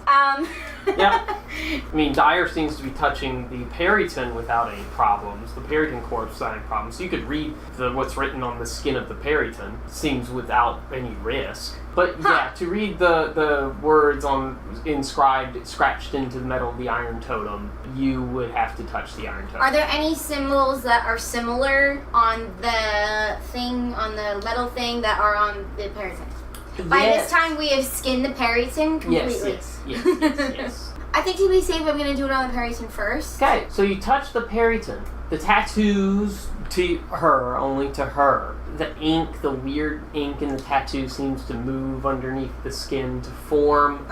Yep. I mean, Dyer seems to be touching the Peryton without any problems. The Peryton corpse without any problems. So you could read what's written on the skin of the Peryton. Seems without any risk. But yeah, to read the words inscribed, scratched into the metal of the Iron Totem, you would have to touch the Iron Totem. Are there any symbols that are similar on the thing, on the metal thing, that are on the Peryton? By this time, we have skinned the Peryton completely. Yes. I think to be safe, I'm going to do it on the Peryton first. Okay, so you touch the Peryton. The tattoos to her, only to her. The ink, the weird ink in the tattoo seems to move underneath the skin to form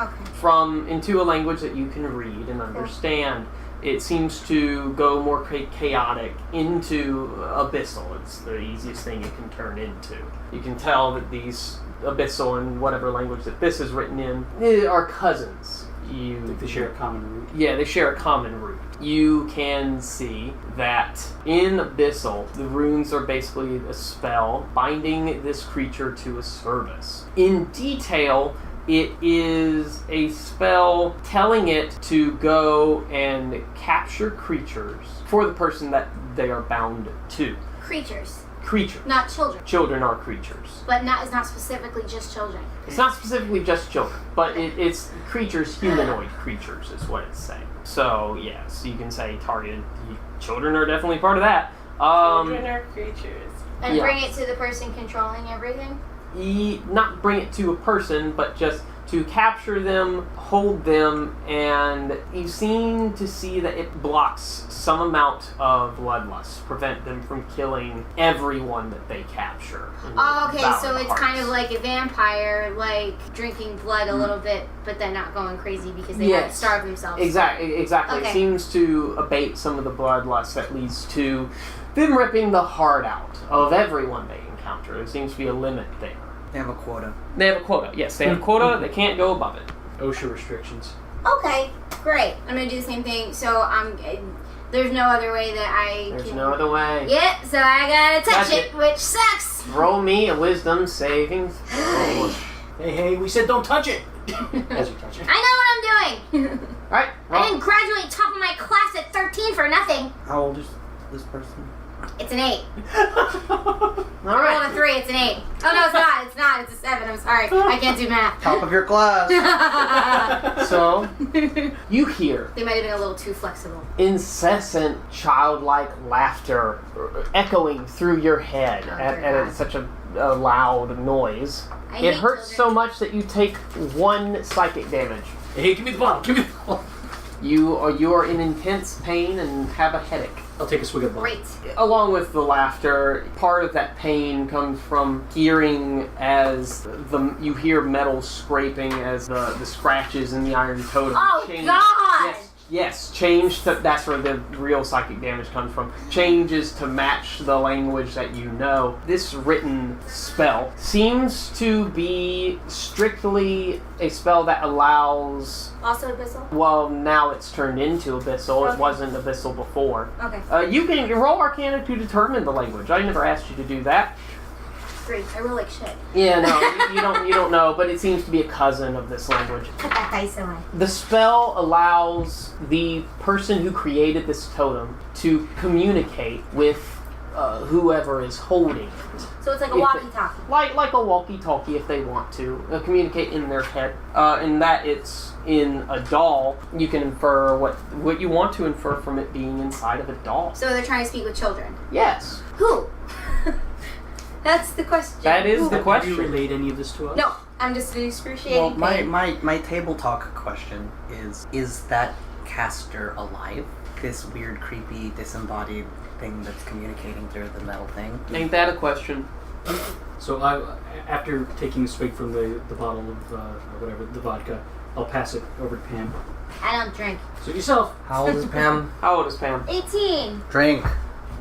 into a language that you can read and understand. It seems to go more chaotic into abyssal. It's the easiest thing it can turn into. You can tell that these abyssal and whatever language that this is written in are cousins. They share a common root. Yeah, they share a common root. You can see that in abyssal, the runes are basically a spell binding this creature to a service. In detail, it is a spell telling it to go and capture creatures for the person that they are bound to. Creatures. Not children. Children are creatures. But it's not specifically just children. It's not specifically just children, but it's creatures, humanoid creatures is what it's saying. So, yes, you can say targeted. Children are definitely part of that. Children are creatures. And bring it to the person controlling everything? Not bring it to a person, but just to capture them, hold them, and you seem to see that it blocks some amount of bloodlust, prevent them from killing everyone that they capture. Oh, okay, so it's kind of like a vampire, like drinking blood a little bit, but then not going crazy because they have to starve themselves. Exactly. Okay. It seems to abate some of the bloodlust that leads to them ripping the heart out of everyone they encounter. There seems to be a limit there. They have a quota. Yes, they have a quota. They can't go above it. OSHA restrictions. Okay, great. I'm gonna do the same thing. So there's no other way that I There's can... no other way. Yep, so I gotta touch it, which sucks. Roll me a wisdom saving throw. Hey, we said don't touch it! As you touch it. I know what I'm doing. Alright, I didn't graduate top of my class at 13 for nothing. How old is this person? It's an 8. Alright. I rolled a 3, it's an 8. Oh no, it's not. It's a 7. I'm sorry. I can't do math. Top of your class. So, you hear They might have been a little too flexible. incessant childlike laughter echoing through your head at such a loud noise. I It hate hurts children. so much that you take 1 psychic damage. Hey, give me the bottle. You are in intense pain and have a headache. I'll take a swig of the bottle. Great. Along with the laughter, part of that pain comes from hearing as you hear metal scraping as the scratches in the Iron Totem Oh, change. God! Yes, change to, that's where the real psychic damage comes from. Changes to match the language that you know. This written spell seems to be strictly a spell that allows... Also abyssal? Well, now it's turned into abyssal. Okay. It wasn't abyssal before. Okay. You can roll Arcana to determine the language. I never asked you to do that. Great. I roll like shit. Yeah, no, you don't know, but it seems to be a cousin of this language. Put that dice away. The spell allows the person who created this totem to communicate with whoever is holding it. So it's like a walkie-talkie. Like a walkie-talkie if they want to. Communicate in their head. In that it's in a doll, you can infer what you want to infer from it being inside of a doll. So they're trying to speak with children. Yes. Who? That's the question. That is the Did question. you relate any of this to us? No, I'm just an excruciating Well, pain. my table talk question is that caster alive? This weird, creepy, disembodied thing that's communicating through the metal thing? Ain't that a question? So after taking a swig from the bottle of whatever, the vodka, I'll pass it over to Pam. I don't drink. So yourself. How old is Pam? How old is Pam? 18. Drink.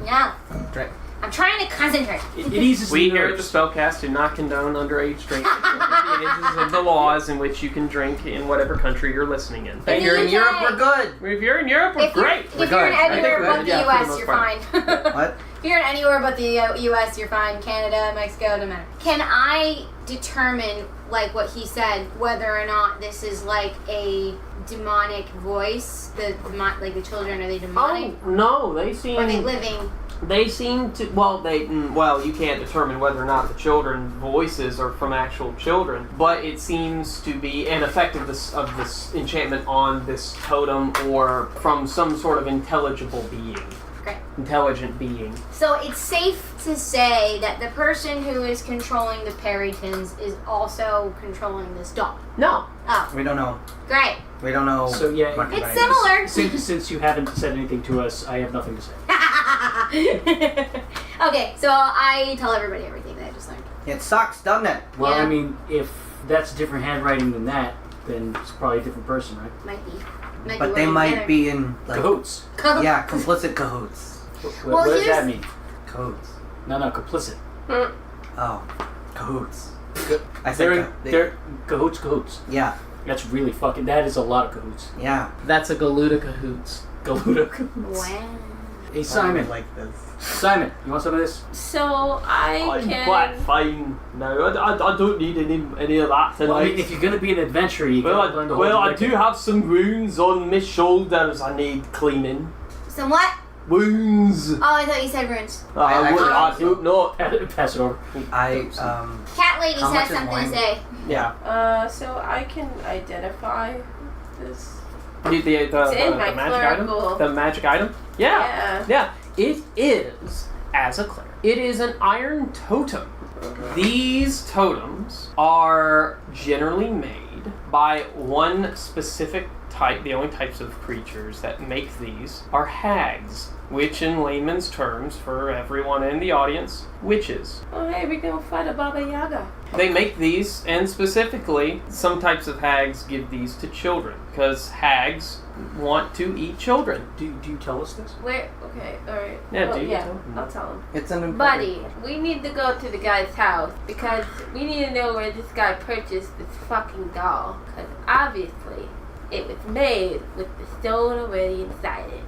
No. Drink. I'm trying to concentrate. It eases We the here at the nerves. SpellCast do not condone underage drinking. It is of the laws in which you can drink in whatever country you're listening in. If you're in UK. Europe, we're good. If you're in Europe, we're great. If you're in good. anywhere I think but we're- the yeah, for the US, most you're part. fine. What? If you're in anywhere but the US, you're fine. Canada, Mexico, doesn't matter. Can I determine, like what he said, whether or not this is like a demonic voice? Like the children, are they demonic? Oh no, they seem. Or are they living? They seem to. Well, you can't determine whether or not the children's voices are from actual children, but it seems to be an effect of this enchantment on this totem, or from some sort of intelligible being. Great. Intelligent being. So it's safe to say that the person who is controlling the Perytons is also controlling this doll. No. Oh, We don't know. great. We don't know. So, yeah, what It's kind similar. Since you haven't said anything to us, I have nothing to say. Okay, so I tell everybody everything that I just learned. It sucks, doesn't it? Well, Yeah. I mean, if that's different handwriting than that, then it's probably a different person, right? Might be. Might But be they working might together. be in like Cahoots. yeah, complicit cahoots. Well, What does here's- that mean? Cahoots. No, complicit. Oh, cahoots. I They're said they're cahoots. yeah, That's really fucking. That is a lot of cahoots. yeah. That's a Galuda cahoots. Galuda cahoots. Wow. Hey Simon, like this. Simon, you want some of this? So I can. quite fine now. I don't need any of that tonight. Well, I mean, if you're gonna be an adventurer, you Well, gotta learn to hold I your do liquor. have some wounds on my shoulders I need cleaning. So what? Wounds. Oh, I thought you said runes. I do not. Pass it over. Cat lady How much has is something wine? to say. Yeah. So I can identify this. The in my magic item? clerical. The magic item? Yeah. Yeah. It is, as a cleric, it is an iron totem. These totems are generally made by one specific type. The only types of creatures that make these are hags, which in layman's terms, for everyone in the audience, witches. Oh, hey, we're gonna fight a Baba Yaga. They make these, and specifically, some types of hags give these to children, because hags want to eat children. Do you tell us this? Where? Okay, alright. Yeah, Well, do you yeah, tell him? I'll tell him. It's an important Buddy, question. we need to go to the guy's house because we need to know where this guy purchased this fucking doll. Because obviously, it was made with the stone already inside it.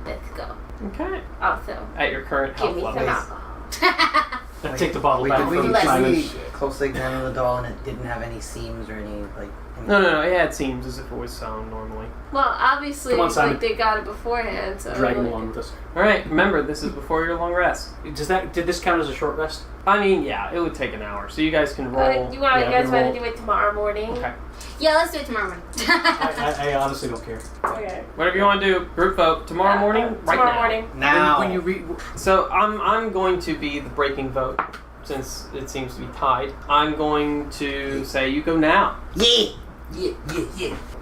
Let's go. Okay. Also, At your current give health me some level. alcohol. Then take the bottle Wait, back did we from Let's Simon. really closely examine the doll and it didn't have any seams or any like? Any... No, it had seams as if it was sewn normally. Well, obviously, Come on, Simon. like they got it beforehand, so Drag him like, along with us. Alright, remember, this is before your long rest. Did this count as a short rest? I mean, yeah, it would take an hour, so you guys can roll. you Yeah, guys we roll. want to do it tomorrow morning? Okay. Yeah, let's do it tomorrow morning. I honestly don't care. Okay. Whatever you want to do, group vote. Tomorrow morning? Right Tomorrow now. morning. Now. When you read, So I'm going to be the breaking vote, since it seems to be tied. I'm going to say you go now. Yeah.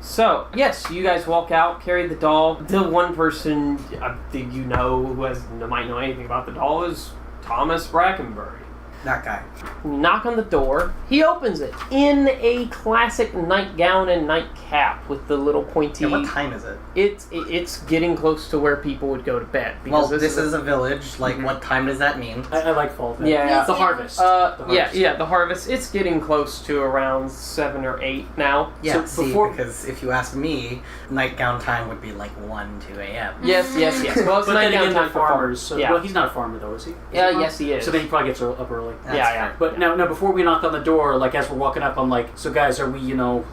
So, yes, you guys walk out, carry the doll. The one person that you know who might know anything about the doll is Thomas Brackenbury. That guy. You knock on the door. He opens it in a classic nightgown and nightcap with the little pointy. Yeah, what time is it? It's getting close to where people would go to bed. Well, this is a village. Like, Mhm. what time does that mean? I like fall. Then. Yeah. The harvest. The harvest. harvest. It's getting close to around 7 or 8 now. Yeah, So see, before- because if you ask me, nightgown time would be like 1, 2 a.m. Yes. Well, it's But then nightgown again, time they're for farmers. So, Yeah. well, he's not a farmer though, is he? Yes, he is. So then he probably gets up early. That's yeah. fair. But now before we knock on the door, like as we're walking up, I'm like, so guys, are we,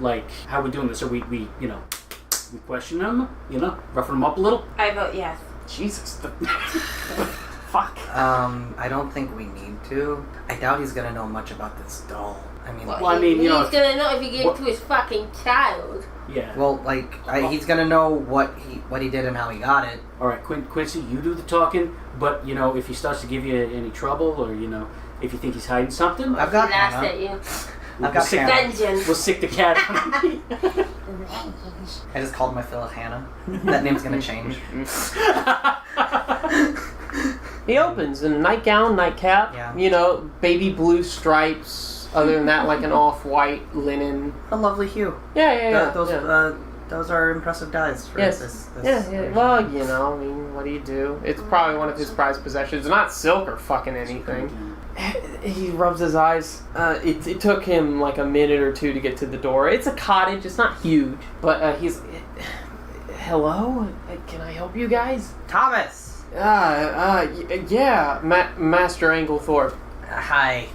like, how are we doing this? Are we we question them, roughing them up a little? I vote yes. Jesus. Fuck. I don't think we need to. I doubt he's gonna know much about this doll. I mean, Well, I mean, he's if- gonna know if he gave what- it to his fucking child. Yeah. well, like, he's gonna know what he did and how he got it. All right, Quincy, you do the talking. But if he starts to give you any trouble, or if you think he's hiding something, I've got Laughs Hannah. at you. I've got sick Hannah. Vengeance. we'll sick the cat. I just called my fellow Hannah. That name's gonna change. He opens in a nightgown, nightcap. Yeah. Baby blue stripes. Other than that, like an off-white linen. A lovely hue. Yeah. Those yeah. those are impressive dice for Yes. this. Yeah. Well, you know, I mean, what do you do? It's probably one of his prized possessions. Not silk or fucking anything. He rubs his eyes. It took him like a minute or two to get to the door. It's a cottage. It's not huge, but he's. Hello? Can I help you guys? Thomas! Yeah, Master Ænglethörpe. Hi,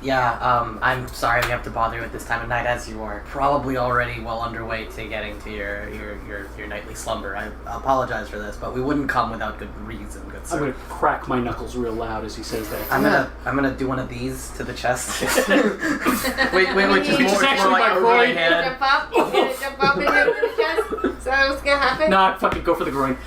I'm sorry we have to bother you at this time of night, as you are probably already well underway to getting to your nightly slumber. I apologize for this, but we wouldn't come without good reason, good sir. I'm gonna crack my knuckles real loud as he says that. I'm gonna do one of these to the chest. Wait, which is Which is more actually like my over groin. my You're head. gonna jump up? You're gonna jump up and hit him in the chest? Is that what's gonna happen? No, I'd fucking go for the groin.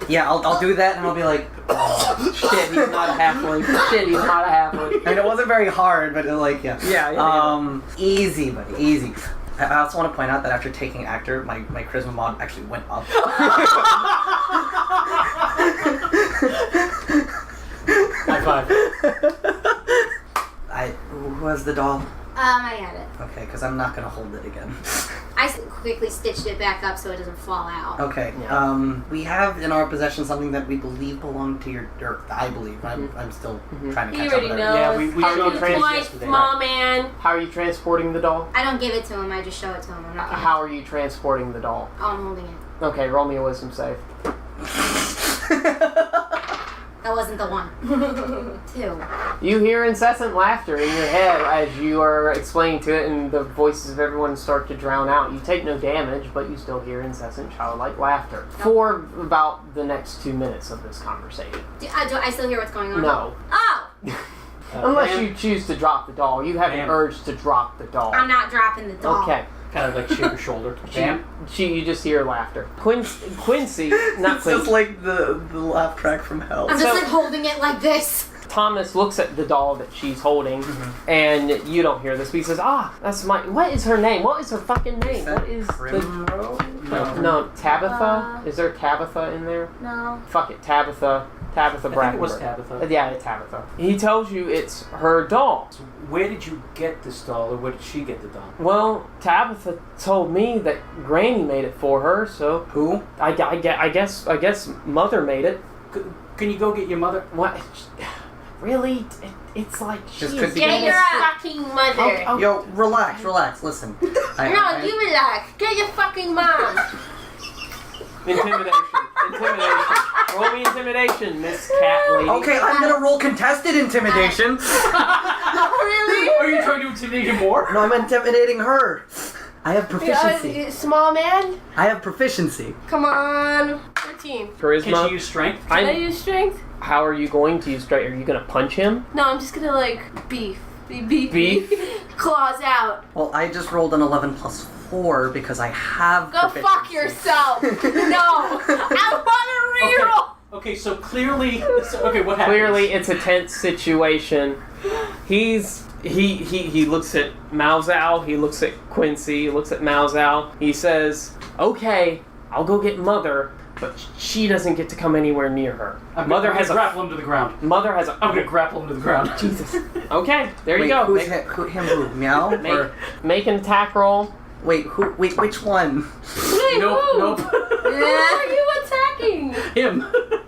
Yeah, I'll do that, and I'll be like, oh, Shit, he's not a halfling. Shit, he's not a halfling. and it wasn't very hard, but yeah. Yeah. Easy, buddy, easy. I also want to point out that after taking actor, my charisma mod actually went up. High five. Who has the doll? I had it. Okay, because I'm not gonna hold it again. I quickly stitched it back up so it doesn't fall out. Okay. Yeah. We have in our possession something that we believe belonged to your dirt. I believe. I'm still trying to He catch up already with knows. Yeah, we How showed you trans point, yesterday. small man. How are you transporting the doll? I don't give it to him. I just show it to him. I'm not gonna. How are you transporting the doll? Oh, I'm holding it. Okay, roll me a wisdom save. That wasn't the one. 2. You hear incessant laughter in your head as you are explaining to it, and the voices of everyone start to drown out. You take no damage, but you still hear incessant childlike laughter for about the next 2 minutes of this conversation. Do I still hear what's going on? No. Oh! Unless you choose to drop the doll. You have an Pam. urge to drop the doll. I'm not dropping the doll. Okay. Kind of like shake your shoulder. Bam. You just hear laughter. Quincy, not It's Quincy. just like the laugh track from hell. I'm just like holding it like this. Thomas looks at the doll that she's holding, and you don't hear this, but he says, that's my... What is her name? What is her fucking name? What is the... No, Tabitha? Is there Tabitha in there? No. Fuck it, Tabitha Brackenbury. I think it was Tabitha. Yeah, Tabitha. He tells you it's her doll. So where did you get this doll, or where did she get the doll? Well, Tabitha told me that Granny made it for her, so... Who? I guess Mother made it. Can you go get your mother? What? Really? It's like Just she could is... be- Get your fucking mother. Oh, Yo, relax. Listen. No, you relax. Get your fucking mom. Intimidation. Roll me intimidation, Miss Cat Lady. Okay, I'm gonna roll contested intimidation. Really? Are you trying to intimidate him more? No, I'm intimidating her. I have proficiency. Small man? I have proficiency. Come on. 13. Charisma. Can she use strength? Can I use strength? How are you going to use straight? Are you gonna punch him? No, I'm just gonna like beef. Be beefy. Beef? Claws out. Well, I just rolled an 11 plus 4 because I have Go proficiency. fuck yourself. No. I want to reroll. Okay, so clearly... Okay, what happens? Clearly, it's a tense situation. He looks at Miao Zhao, he looks at Quincy, he looks at Miao Zhao. He says, okay, I'll go get Mother, but she doesn't get to come anywhere near her. Mother has grapple him to the ground. Mother has a... I'm gonna grapple him to the ground. Jesus. Okay, there Wait, you go. Who's who? Meow? Or, Make an attack roll. wait, which one? Wait, Nope. Who are you attacking? Him.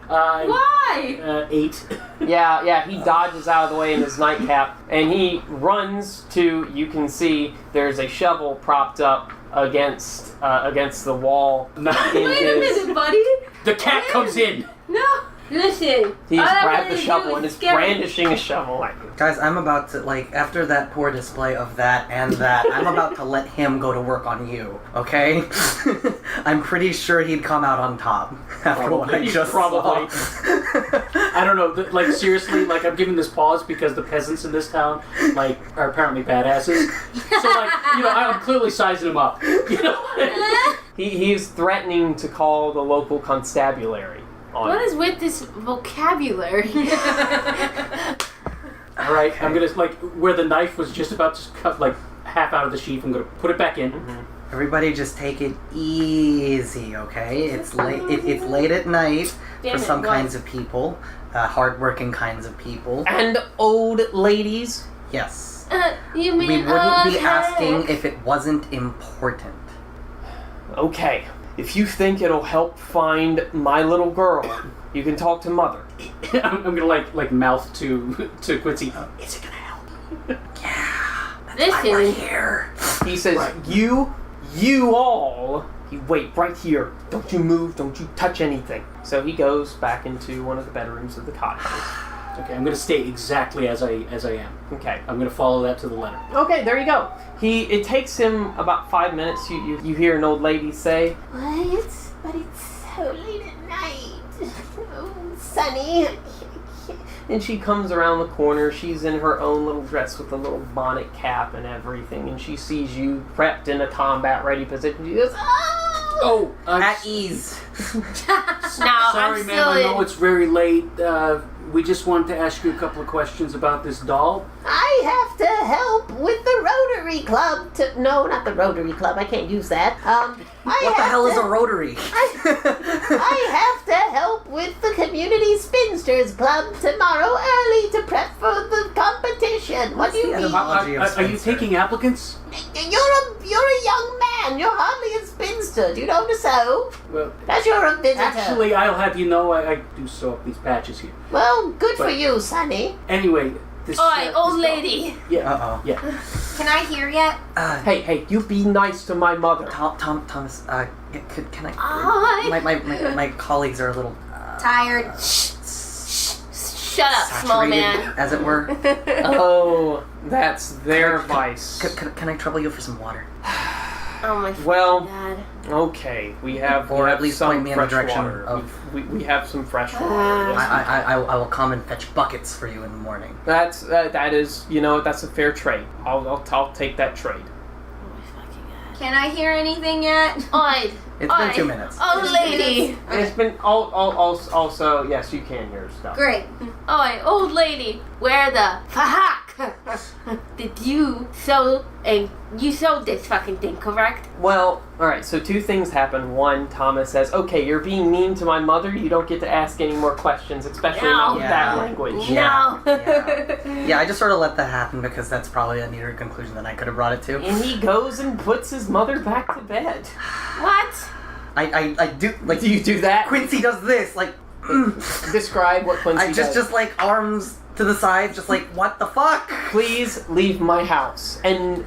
Why? 8. Yeah, he dodges out of the way in his nightcap, and he runs to, you can see, there's a shovel propped up against the wall. Wait a minute, buddy. The cat comes in. No. Listen. He's all I grabbed wanna the do shovel is and is scare you. brandishing a shovel like Guys, I'm about to, after that poor display of that and that, I'm about to let him go to work on you, okay? I'm pretty sure he'd come out on top after what I just Probably. saw. I don't know. Seriously, I'm giving this pause because the peasants in this town, are apparently badasses. So, I'm clearly sizing them up. he's threatening to call the local constabulary on What him. is with this vocabulary? All right, I'm gonna where the knife was just about to cut half out of the sheath. I'm gonna put it back in. Everybody just take it easy, okay? It's late. It's late at night Damn for it, some what? kinds of people, hardworking kinds of people. And old ladies. Yes. You mean We wouldn't be okay. asking if it wasn't important. Okay, if you think it'll help find my little girl, you can talk to Mother. I'm gonna like mouth to Quincy. Is it gonna help? Listen, Here. He says, Right. you all, you wait right here. Don't you move, don't you touch anything. So he goes back into one of the bedrooms of the cottage. Okay, I'm gonna stay exactly as I am. Okay. I'm gonna follow that to the letter. Okay, there you go. It takes him about 5 minutes. You hear an old lady say, What? But it's so late at night. Oh, Sonny. and she comes around the corner. She's in her own little dress with a little bonnet cap and everything, and she sees you prepped in a combat-ready position. She goes, Oh, At ease. no, sorry, I'm ma'am. still I know in. it's very late. We just wanted to ask you a couple of questions about this doll. I have to help with the Rotary Club to... No, not the Rotary Club. I can't use that. What the hell is a rotary? I have to help with the Community Spinsters Club tomorrow early to prep for the competition. What do you mean? Etymology of Are you spinster. taking applicants? You're a young man. You're hardly a spinster. Do you know to sew? Well, As you're a visitor. actually, I'll have you know I do sew up these patches here. Well, good for But- you, Sonny. Anyway, this. Oi, old this doll- lady. Yeah. Uh-oh. Yeah. Can I hear yet? hey, you be nice to my mother. Thomas, can I... Hi. My colleagues are a little... Tired. Shut up, small saturated, man. as it were. Oh, that's their vice. Can I trouble you for some water? Oh my Well, God. Okay, we have Or we at have least some point me in the fresh direction water. of- We have some fresh water. Yes, I will come and fetch buckets for you in the morning. that is, that's a fair trade. I'll take that trade. Oh my fucking God. Can I hear anything yet? Oi. It's been 2 minutes. Old lady. And it's been also yes, you can hear stuff. Great. Oi, old lady. Where the fuck did you sew and you sewed this fucking thing, correct? Well, all right. So 2 things happen. One, Thomas says, "Okay, you're being mean to my mother. You don't get to ask any more questions, especially not with that Yeah. language." No. Yeah, I just sort of let that happen because that's probably a neater conclusion than I could have brought it to. And he goes and puts his mother back to bed. What? I do, like, Do you do that? Quincy does this, like, Describe what Quincy I does. just like arms to the side, just like, what the fuck? Please leave my house, and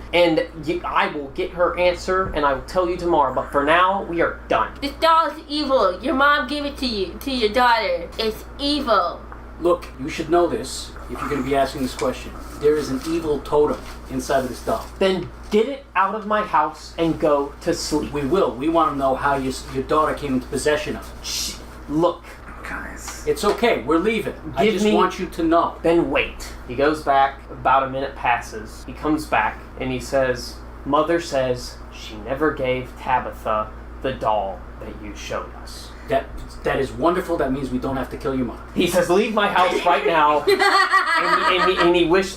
I will get her answer, and I will tell you tomorrow. But for now, we are done. This doll is evil. Your mom gave it to you, to your daughter. It's evil. Look, you should know this if you're going to be asking this question. There is an evil totem inside of this doll. Then get it out of my house and go to sleep. We will. We want to know how your daughter came into possession of it. Shh. Look, Guys. It's okay. We're leaving. I Give just me- want you to know. then wait. He goes back. About a minute passes. He comes back and he says, "Mother says she never gave Tabitha the doll that you showed us." That is wonderful. That means we don't have to kill your mother. He says, "Leave my house right now."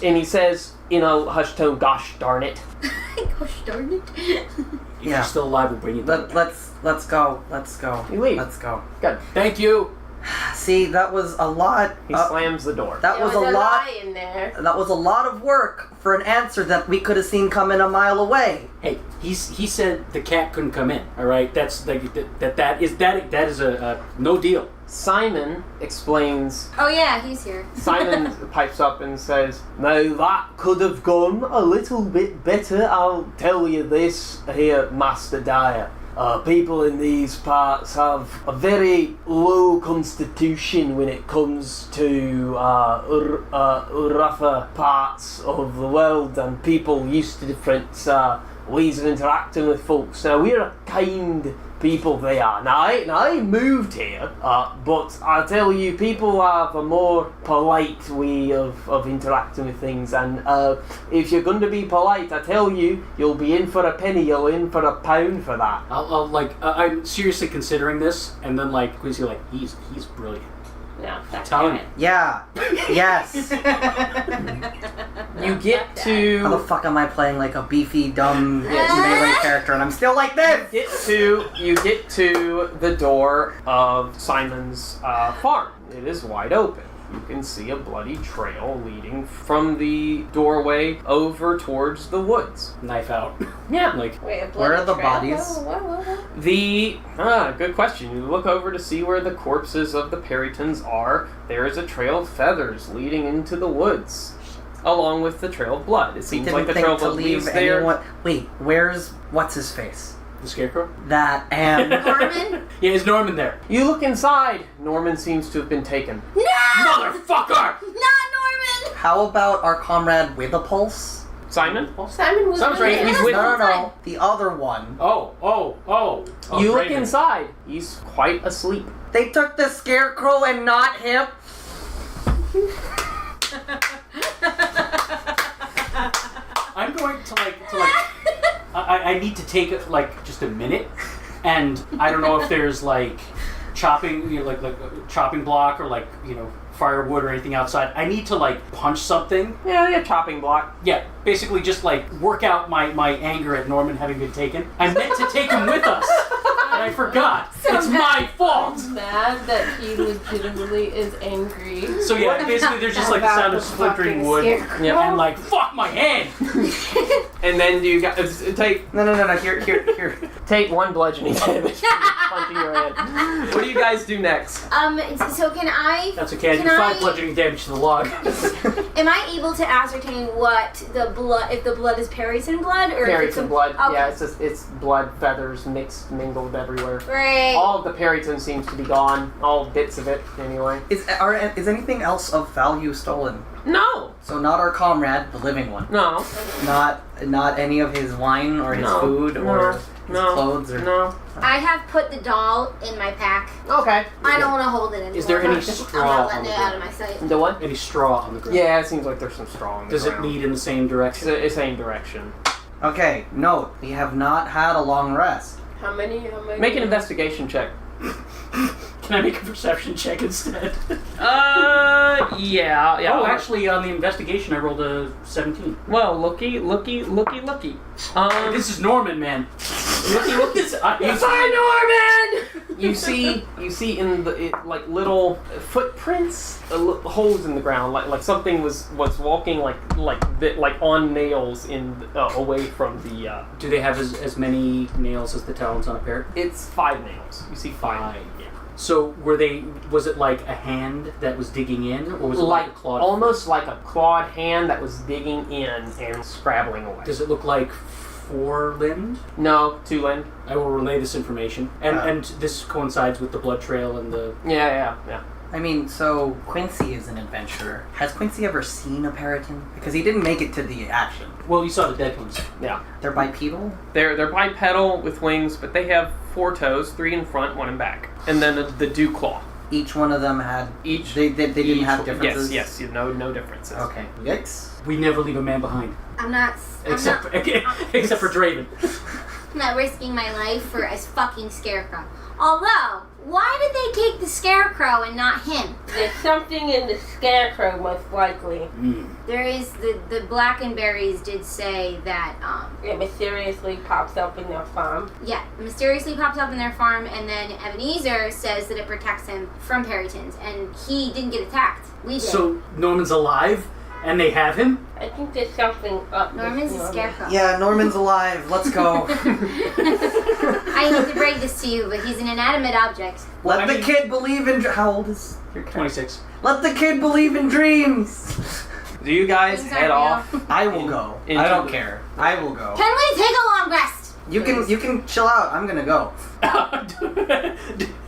and he says in a hushed tone, "Gosh darn it." Gosh darn it. If Yeah. you're still alive, we'll bring you down. Let's go. Let's go. You leave. Let's go. Good. Thank you. See, that was a lot. He slams the door. That There was was a a lot. lie in there. That was a lot of work for an answer that we could have seen coming a mile away. Hey, he said the cat couldn't come in. All right, that's like that is a no deal. Simon explains. Oh yeah, he's here. Simon pipes up and says, "Now that could have gone a little bit better. I'll tell you this here, Master Dyer. People in these parts have a very low constitution when it comes to rougher parts of the world, and people used to different ways of interacting with folks. Now, we're a kind people they are. Now, I moved here, but I tell you, people have a more polite way of interacting with things, and if you're going to be polite, I tell you, you'll be in for a penny, you'll in for a pound for that." I'm seriously considering this, and then like Quincy, like he's brilliant. No, that's Telling it. you. Yeah. Yes. You get How the to fuck am I playing like a beefy, dumb melee character and I'm still like this? you get to the door of Simon's farm. It is wide open. you can see a bloody trail leading from the doorway over towards the woods. Knife out. Yeah. Like, Wait, a Where are the bloody trail? bodies? What? Good question. You look over to see where the corpses of the Perytons are. There is a trail of feathers leading into the woods, along with the trail of blood. It seems like the trail of blood leaves there. Wait, where's what's his face? the scarecrow? That and Norman? Yeah, is Norman there? You look inside. Norman seems to have been taken. No! Motherfucker! Not Norman! how about our comrade with a pulse? Simon? Simon was Sounds with right. me. He's with No, the other one. Oh, You look Draven. inside. He's quite asleep. They took the scarecrow and not him. I'm going to I need to take just a minute, and I don't know if there's chopping, like a chopping block or firewood or anything outside. I need to punch something. Yeah, chopping block. Yeah, basically just work out my anger at Norman having been taken. I meant to take him with us, and I forgot. It's my fault. I'm mad that he legitimately is angry. So yeah, basically there's just the sound of splintering wood, and fuck my hand. And then do you guys take No. Here. take one bludgeoning damage from punching your head? What do you guys do next? So can I... That's okay. I do Can 5 bludgeoning damage to the log. Am I able to ascertain what the blood, if the blood is Peryton blood, or if it's Peryton blood. Okay. Yeah, it's blood, feathers mingled everywhere. Great. All of the Peryton seems to be gone. All bits of it, anyway. Is anything else of value stolen? No. So not our comrade, the living one. No. Not any of his wine or his No. food or his No. clothes or No. I have put the doll in my pack. Okay. I don't want to hold it anymore. Is there any I'm straw not on letting the it out of my sight. The what? Any straw on the ground? Yeah, it seems like there's some straw on the Does it ground. lead in the same It's direction? the same direction. Okay, note, we have not had a long rest. How many? Make an investigation check. Can I make a perception check instead? Yeah. Oh, actually, on the investigation, I rolled a 17. Well, looky. This is Norman, man. Looky. Norman! You see in the little footprints, holes in the ground, like something was walking like on nails away from the. Do they have as many nails as the talons on a parrot? It's 5 nails. You see 5. Yeah. So was it like a hand that was digging in, or was it like a clawed? Almost like a clawed hand that was digging in and scrabbling away. Does it look like 4-limbed? No, 2-limbed. I will relay this information, and this coincides with the blood trail and the. Yeah. I mean, so Quincy is an adventurer. Has Quincy ever seen a Peryton? Because he didn't make it to the action. Well, you saw the dead ones. Yeah. They're bipedal? They're bipedal with wings, but they have 4 toes, 3 in front, 1 in back, and then the dew claw. Each one of them had... Each They didn't have differences? Yes. No differences. Okay. Yikes. We never leave a man behind, I'm not except for Draven. I'm not risking my life for a fucking scarecrow. Although, why did they take the scarecrow and not him? There's something in the scarecrow, most likely. There is the Brackenburies did say that It mysteriously pops up in their farm. mysteriously pops up in their farm, and then Ebenezer says that it protects him from Perytons, and he didn't get attacked. We did. So Norman's alive, and they have him. I think there's something up. Norman's with a scarecrow. Yeah, Norman's alive. Let's go. I hate to break this to you, but he's an inanimate object. Let the kid believe in... How old is your character? 26. Let the kid believe in dreams. Do you guys Things head aren't off? I will go. into I don't the- care. I will go. Can we take a long rest? You can chill out. I'm gonna go.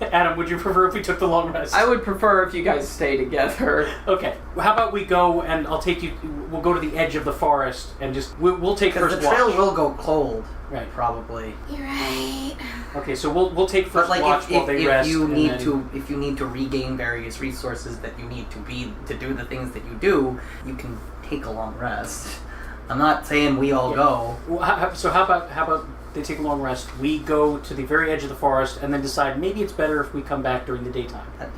Adam, would you prefer if we took the long rest? I would prefer if you guys stay together. Okay. Well, how about we go and I'll take you. We'll go to the edge of the forest and just we'll take Because first the trail watch. will go cold. Right. Probably. You're right. Okay, so we'll take But first like watch while they rest. if you and need then- if you need to regain various resources that you need to do the things that you do, you can take a long rest. I'm not saying we all go. Well, so how about they take a long rest? We go to the very edge of the forest and then decide maybe it's better if we come back during the daytime. At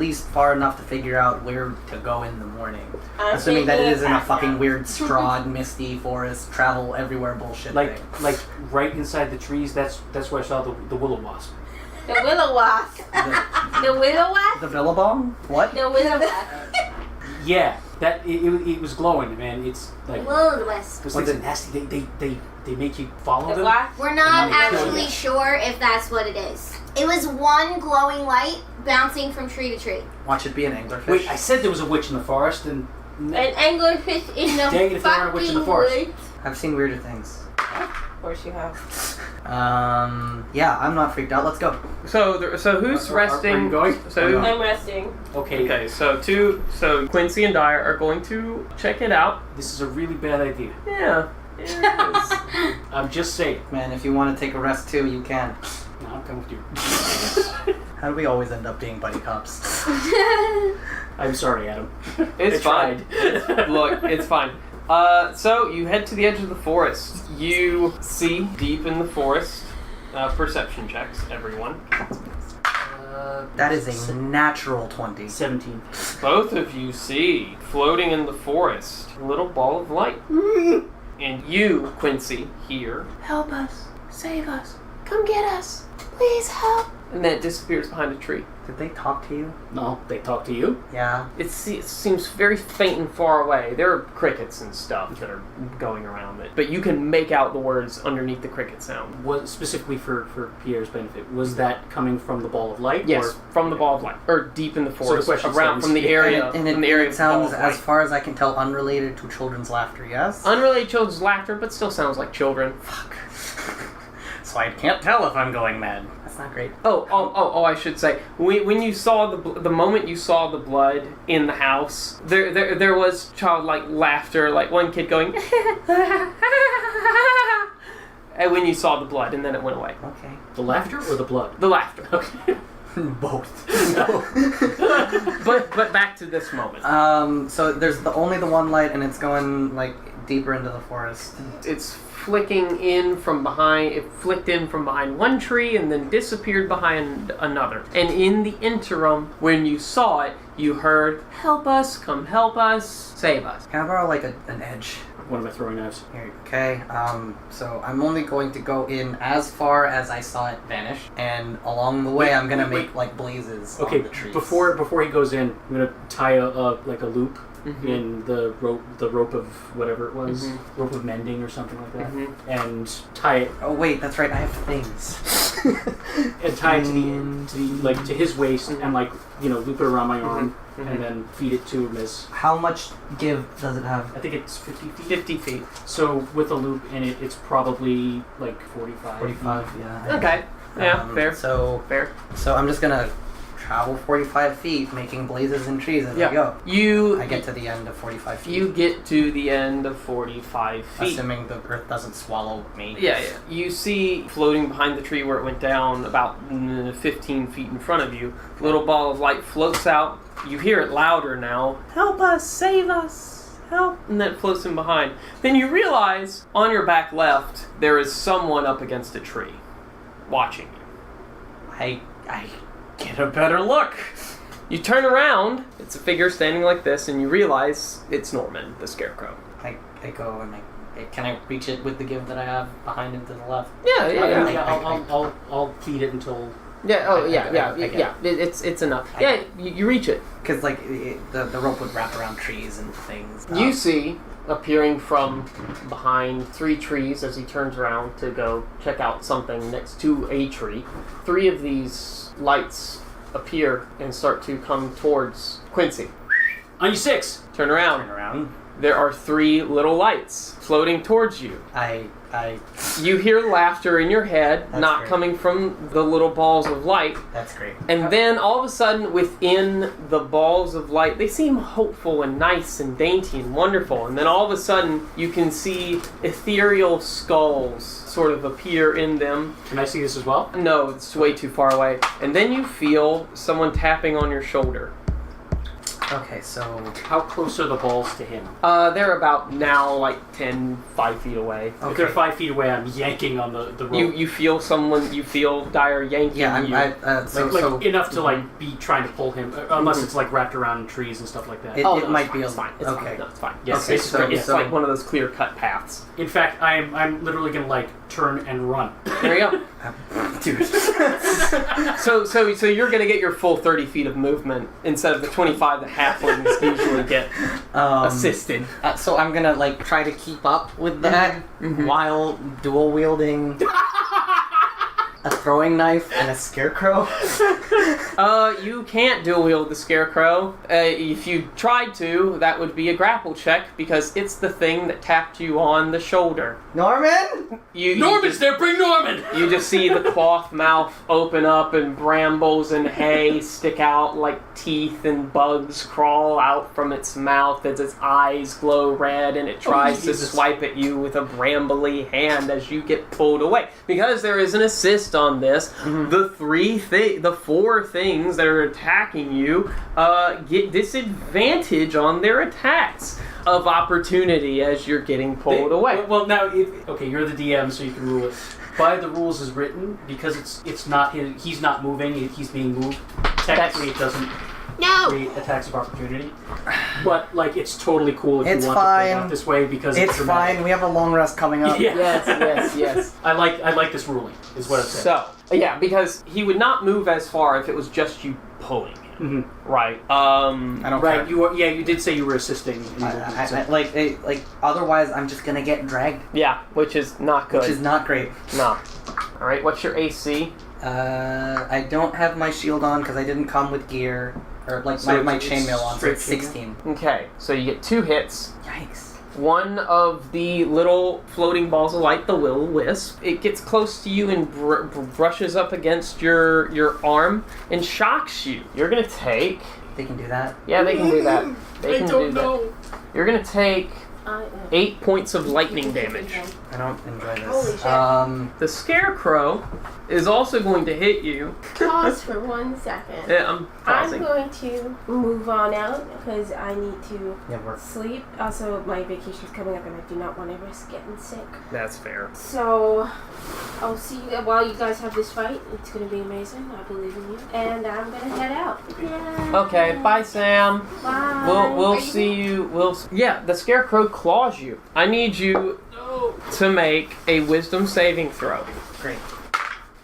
least far enough to figure out where to go in the morning. I'm Assuming that it thinking isn't a after. fucking weird strawed, misty forest, travel everywhere bullshit Like thing. right inside the trees. That's where I saw the willow wasp. The willow wasp. The willow wasp? The Billabong? What? The Will-o-wisp. Yeah, that it was glowing, man. It's like Will-o-wisp. those things are nasty. They make you follow The them. black. We're not And then they kill actually you. sure if that's what it is. It was one glowing light bouncing from tree to tree. Watch it be an anglerfish. Wait, I said there was a witch in the forest, and An anglerfish in the Dang it, if there weren't a witch in the fucking forest. woods. I've seen weirder things. Of course you have. Yeah, I'm not freaked out. Let's go. So who's resting? Are you going? So I'm resting. okay, so Quincy and Dyer are going to check it out. this is a really bad idea. Yeah. It is. I'm just saying. Man, if you want to take a rest too, you can. No, I'll come with you. How do we always end up being buddy cops? I'm sorry, Adam. It's I fine. tried. Look, it's fine. So you head to the edge of the forest. You see deep in the forest. Perception checks, everyone. That is a natural 20. 17. Both of you see, floating in the forest, a little ball of light. And you, Quincy, hear, "Help us! Save us! Come get us! Please help!" And then it disappears behind a tree. Did they talk to you? No, they talk to you. Yeah. It seems very faint and far away. There are crickets and stuff that are going around it. But you can make out the words underneath the cricket sound. Was specifically for Pierre's benefit. Was that coming from the ball of light? Yes, Or, from the ball of light. Or deep in the forest. question around stands- from the area. And from the area it of the ball sounds, of as light. far as I can tell, unrelated to children's laughter, yes? Unrelated children's laughter, but still sounds like children. Fuck. So I can't tell if I'm going mad. That's not great. Oh! I should say, when you saw the moment you saw the blood in the house, there was childlike laughter, like one kid going, and when you saw the blood, and then it went away. Okay. the laughter or the blood? The laughter. Okay. Both. But back to this moment. So there's only the one light, and it's going like deeper into the forest. It's flicking in from behind. It flicked in from behind one tree and then disappeared behind another. And in the interim, when you saw it, you heard, "Help us! Come help us! Save us!" Can I borrow like an edge? One of my throwing knives. Here, okay. So I'm only going to go in as far as I saw it vanish, and along the way I'm gonna make like blazes Okay, on the trees. before he goes in, I'm gonna tie a loop Mhm. in the rope of whatever it was, Mhm. rope of mending or something like that, Mhm. and tie it Oh wait, that's right. I have things. and tie it to to his waist and loop it around my arm Mhm. and then feed it to him as How much give does it have? I think it's 50 feet. 50 feet. So with a loop in it, it's probably like 45. 45. Yeah. Okay. Yeah, fair. So I'm just gonna travel 45 feet, making blazes in trees as I go. I get to the end of 45 feet. You get to the end of 45 feet. Assuming the earth doesn't swallow me. Yeah. You see floating behind the tree where it went down about 15 feet in front of you, a little ball of light floats out. You hear it louder now. "Help us! Save us! Help!" And then it floats in behind. Then you realize on your back left there is someone up against a tree watching you. I get a better look. You turn around, it's a figure standing like this, and you realize it's Norman, the Scarecrow. I go and can I reach it with the give that I have behind it to the left? Yeah. I'll feed it until It's enough. You reach it. Because like the rope would wrap around trees and things. You see, appearing from behind 3 trees as he turns around to go check out something next to a tree, 3 of these lights appear and start to come towards Quincy. on your 6. Turn around. Turn around. There are 3 little lights floating towards you. You hear laughter in your head, That's not great. coming from the little balls of light. That's great. And then all of a sudden, within the balls of light, they seem hopeful and nice and dainty and wonderful. And then all of a sudden, you can see ethereal skulls sort of appear in them. Can I see this as well? No, it's way too far away. And then you feel someone tapping on your shoulder. Okay, so How close are the balls to him? They're about now like 5 feet away. If they're 5 feet away, I'm yanking on the rope. You feel Dyer yanking you. Enough to be trying to pull him, unless it's wrapped around trees and stuff like that. It might be it's fine. okay. No, it's fine. Yes, Okay, It's like one of those clear-cut paths. In fact, I'm literally gonna turn and run. There you go. Dude. So you're gonna get your full 30 feet of movement instead of the 25 that halflings usually get assisted. So I'm gonna like try to keep up with that while dual wielding a throwing knife and a scarecrow. You can't dual wield the scarecrow. If you tried to, that would be a grapple check because it's the thing that tapped you on the shoulder. Norman? Norman's there, bring Norman! You just see the cloth mouth open up and brambles and hay stick out like teeth and bugs crawl out from its mouth as its eyes glow red and it tries to swipe at you with a brambly hand as you get pulled away. Because there is an assist on this, the four things that are attacking you get disadvantage on their attacks of opportunity as you're getting pulled away. Well, now, you're the DM, so you can rule it. By the rules as written, because it's not he's not moving, he's being moved. Technically, it doesn't create attacks of opportunity. But like, it's totally cool if you want to play it out this way because it's fine. We have a long rest coming up. Yeah. Yes. I like this ruling. Is what I'm saying. So yeah, because he would not move as far if it was just you pulling him. Mm-hmm. Right. I don't. Right. Care. You did say you were assisting. Like otherwise, I'm just gonna get dragged. Yeah, which is not good. Which is not great. No. All right. What's your AC? I don't have my shield on because I didn't come with gear or like So my it's chainmail on. So it's straight 16. Okay, so you get 2 hits. Yikes. One of the little floating balls of light, the will-o-wisp, it gets close to you and brushes up against your arm and shocks you. You're gonna take. They can do that. Yeah, they can do that. They can do know. that. You're gonna take 8 points of lightning damage. I don't enjoy Holy this. shit. The scarecrow is also going to hit you. Pause for 1 second. Yeah, I'm I'm pausing. going to move on out because I need to work. sleep. Also, my vacation's coming up and I do not want to risk getting sick. That's fair. So, I'll see you while you guys have this fight. It's going to be amazing. I believe in you. And I'm going to head out. Yay. Okay, bye, Sam. Bye. We'll see you. Yeah, the scarecrow claws you. I need you to make a wisdom saving throw. Great.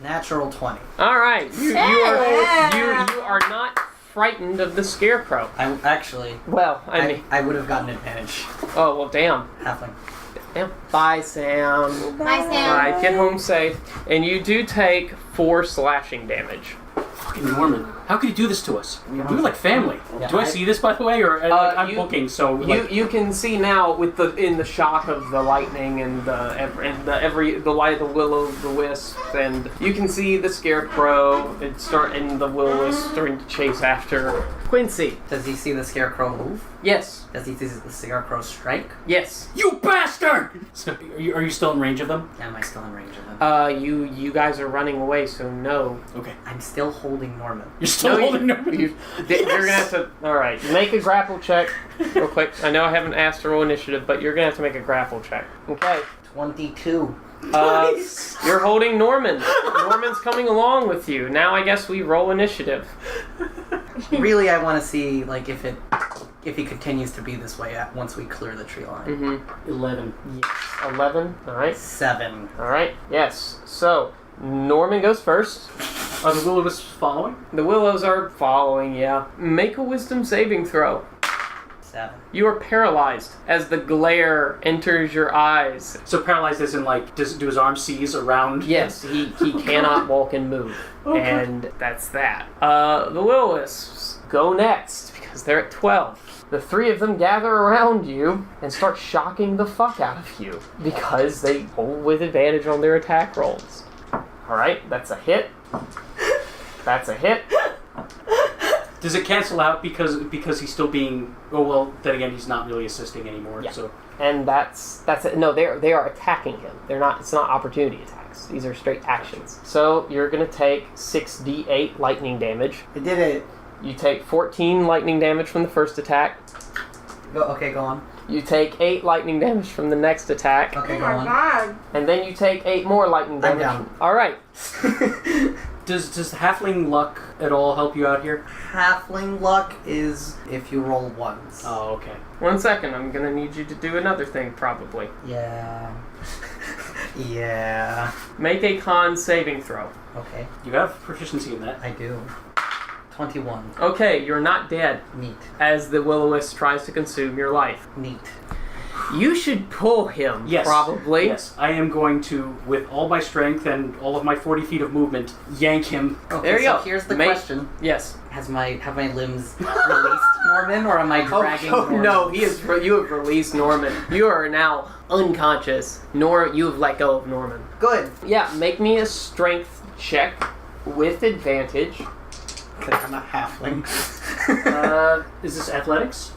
Natural 20. All right, you are not frightened of the scarecrow. I actually. Well, I mean, I would have gotten advantage. oh well, damn. Halfling. Damn. Bye, Sam. Bye, Sam. All right, get home safe, and you do take 4 slashing damage. Fucking Norman, how could you do this to us? We're like family. Yeah, Do I see this, by the way, or I'm booking? So You can see now with the shock of the lightning and the light of the will-o'-the-wisp, and you can see the scarecrow and the will-o'-wisp starting to chase after Quincy. Does he see the scarecrow move? Yes. Does he see the scarecrow strike? Yes. You bastard! So, are you still in range of them? Am I still in range of him? You guys are running away, so no. Okay. I'm still holding Norman. You're still holding Norman. You're gonna have to. All right, make a grapple check real quick. I know I haven't asked to roll initiative, but you're gonna have to make a grapple check. Okay. 22. Nice. You're holding Norman. Norman's coming along with you. Now I guess we roll initiative. Really, I want to see like if he continues to be this way once we clear the tree line. Mm-hmm. 11. Yes. 11. All right. 7. All right. Yes. So Norman goes first. Are the will-o'-wisps following? The willows are following. Yeah. Make a wisdom saving throw. 7. You are paralyzed as the glare enters your eyes. So paralyzed as in like, do his arms seize around? Yes, he cannot walk and move. Okay. And that's that. The will-o'-wisps go next because they're at 12. The 3 of them gather around you and start shocking the fuck out of you because they roll with advantage on their attack rolls. Alright, that's a hit. That's a hit. Does it cancel out because he's still being? Oh well, then again, he's not really assisting anymore. Yeah. So And that's it. No, they are attacking him. They're not. It's not opportunity attacks. These are straight actions. So you're gonna take 6d8 lightning damage. I did it. You take 14 lightning damage from the first attack. Okay, go on. You take 8 lightning damage from the next attack. Okay, Oh go my on. god. And then you take 8 more lightning I'm damage. down. Alright. does halfling luck at all help you out here? Halfling luck is if you roll ones. Oh, okay. 1 second. I'm gonna need you to do another thing, probably. Yeah. Yeah. Make a con saving throw. Okay, You have proficiency in that. I do. 21. Okay, you're not dead Neat. as the will-o-wisp tries to consume your life. Neat. You should pull him, Yes. probably. Yes, I am going to, with all my strength and all of my 40 feet of movement, yank him. Okay, There you so go. here's the Make- question. Yes. Have my limbs released Norman, or am I dragging Norman? No, you have released Norman. You are now unconscious. You have let go of Norman. Good. Yeah, make me a strength check with advantage. Because I'm a halfling. Is this athletics?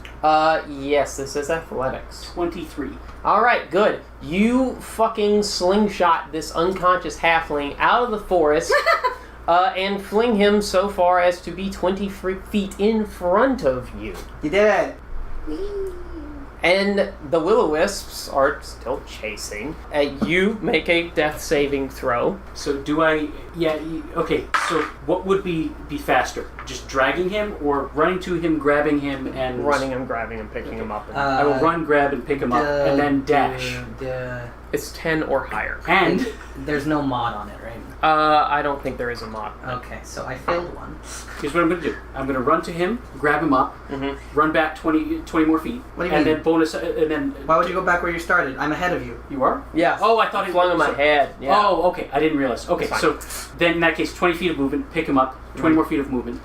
Yes, this is athletics. 23. Alright, good. You fucking slingshot this unconscious halfling out of the forest and fling him so far as to be 20 feet in front of you. You did it. And the will-o-wisps are still chasing. You make a death saving throw. So do I... Yeah, okay. So what would be faster? Just dragging him or running to him, grabbing him, and... Running him, grabbing him, picking him up. I will run, grab, and pick him up, and then dash. It's 10 or higher. And... There's no mod on it, right? I don't think there is a mod. Okay, so I failed one. Here's what I'm going to do. I'm going to run to him, grab him up, run back 20 more feet. What do you and mean? then bonus... and then... Why would you go back where you started? I'm ahead of you. You are? Yeah. Oh, I thought he flung him ahead. Yeah. Oh, okay. I didn't realize. Okay, Fine. so then in that case, 20 feet of movement, pick him up, 20 more feet of movement,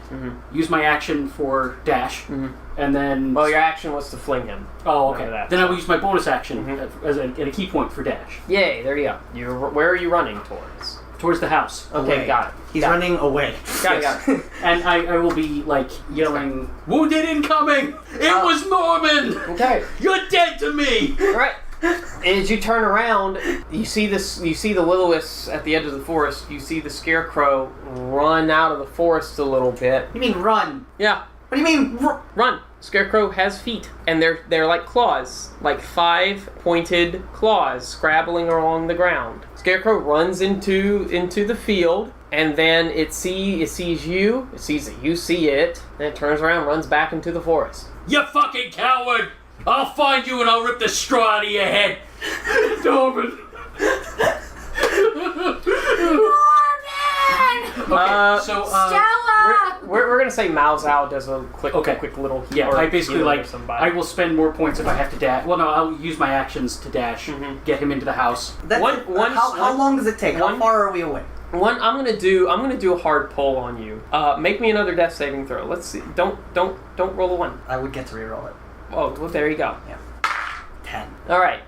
use my action for dash, and then... Well, your action was to fling him. Oh, okay. Remember that. Then I will use my bonus action as a key point for dash. Yay, there you go. Where are you running towards? Towards the house. Okay, Away. got it. He's Got it. running away. Got it. And I will be, like, yelling, "Wounded incoming! It was Norman! Okay. You're dead to me!" Alright. As you turn around, you see the will-o-wisps at the edge of the forest. You see the scarecrow run out of the forest a little bit. What do you mean run? Yeah. What do you mean Run. Scarecrow has feet, and they're like claws, like 5 pointed claws scrabbling along the ground. Scarecrow runs into the field, and then it sees you, it sees that you see it, and it turns around and runs back into the forest. You fucking coward! I'll find you and I'll rip the straw out of your head! Norman! Okay, so, Stella! We're gonna say Miao Zhao does a quick little heal. yeah, or I basically, healing like, of somebody. I will spend more points if I have to dash. Well, no, I'll use my actions to dash, get him into the house. How long does it take? How far are we away? I'm gonna do a hard pull on you. Make me another death saving throw. Let's see. Don't roll a 1. I would get to reroll it. Oh, well, there you go. Yeah. 10. All right,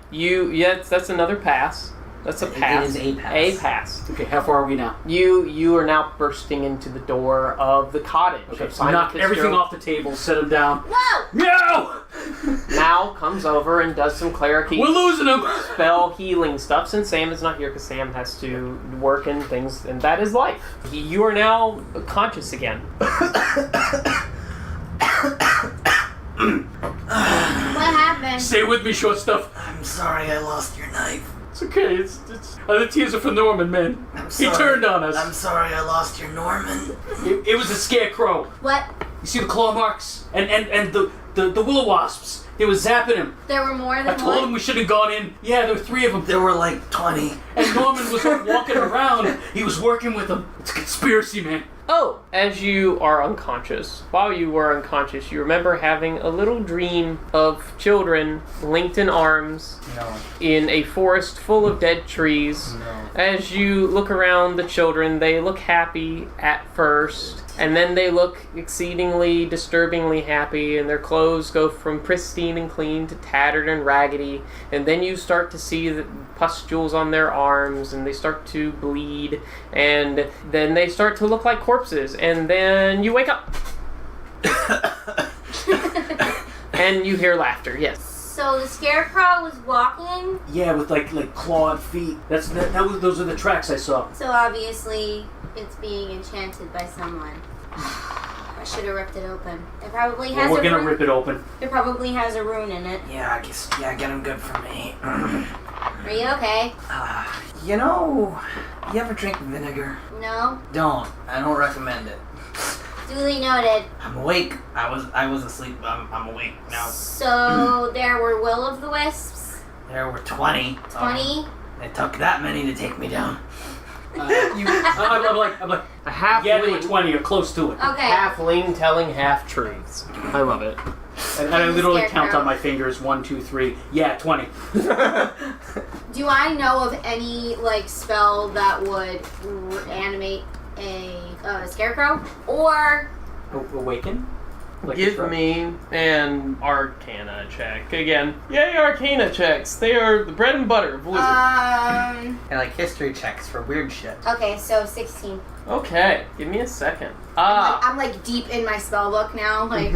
that's another pass. That's a pass. It is a pass. A pass. Okay, how far are we now? You are now bursting into the door of the cottage. Okay, of so Simon knock everything Fitzgerald. off the table, set him down. Whoa! No! Mal comes over and does some clericy We're losing him! spell healing stuff, since Sam is not here because Sam has to work and things, and that is life. You are now conscious again. What happened? Stay with me, short stuff. I'm sorry I lost your knife. It's okay, it's the tears are for Norman, man. I'm He sorry. turned on us. I'm sorry I lost your Norman. It was a scarecrow. What? You see the claw marks? And the willow-wasps. They were zapping him. There were more than I told him we should have gone in. Yeah, there were 3 of them. There were like 20. And Norman was walking around. He was working with them. It's a conspiracy, man. Oh, as you are unconscious, while you were unconscious, you remember having a little dream of children linked in arms No. in a forest full of dead trees. No. As you look around the children, they look happy at first, and then they look exceedingly, disturbingly happy, and their clothes go from pristine and clean to tattered and raggedy, and then you start to see the pustules on their arms, and they start to bleed, and then they start to look like corpses, and then you wake up. And you hear laughter, yes. So the scarecrow was walking, Yeah, with like clawed feet. Those are the tracks I saw. so obviously it's being enchanted by someone. I should have ripped it open. It probably has We're a gonna rune. rip it open. It probably has a rune in it. Yeah, I guess. Yeah, get him good for me. Are you okay? You know, you ever drink vinegar? No? Don't. I don't recommend it. Duly noted. I'm awake. I was asleep. I'm awake now. So there were will-o'-the-wisps, There were 20. 20. It took that many to take me down. I'm like, A halfling, yeah, they were 20 or close to it. Okay. halfling telling half truths. I love it. And I literally Scarecrow. count on my fingers 1, 2, 3. Yeah, 20. Do I know of any like spell that would animate a scarecrow? Or Awaken? Like Give me an Arcana check. Again, yay, Arcana checks. They are the bread and butter of wizards. And like history checks for weird shit. okay, so 16. Okay, give me a second. I'm like deep in my spell book now. Like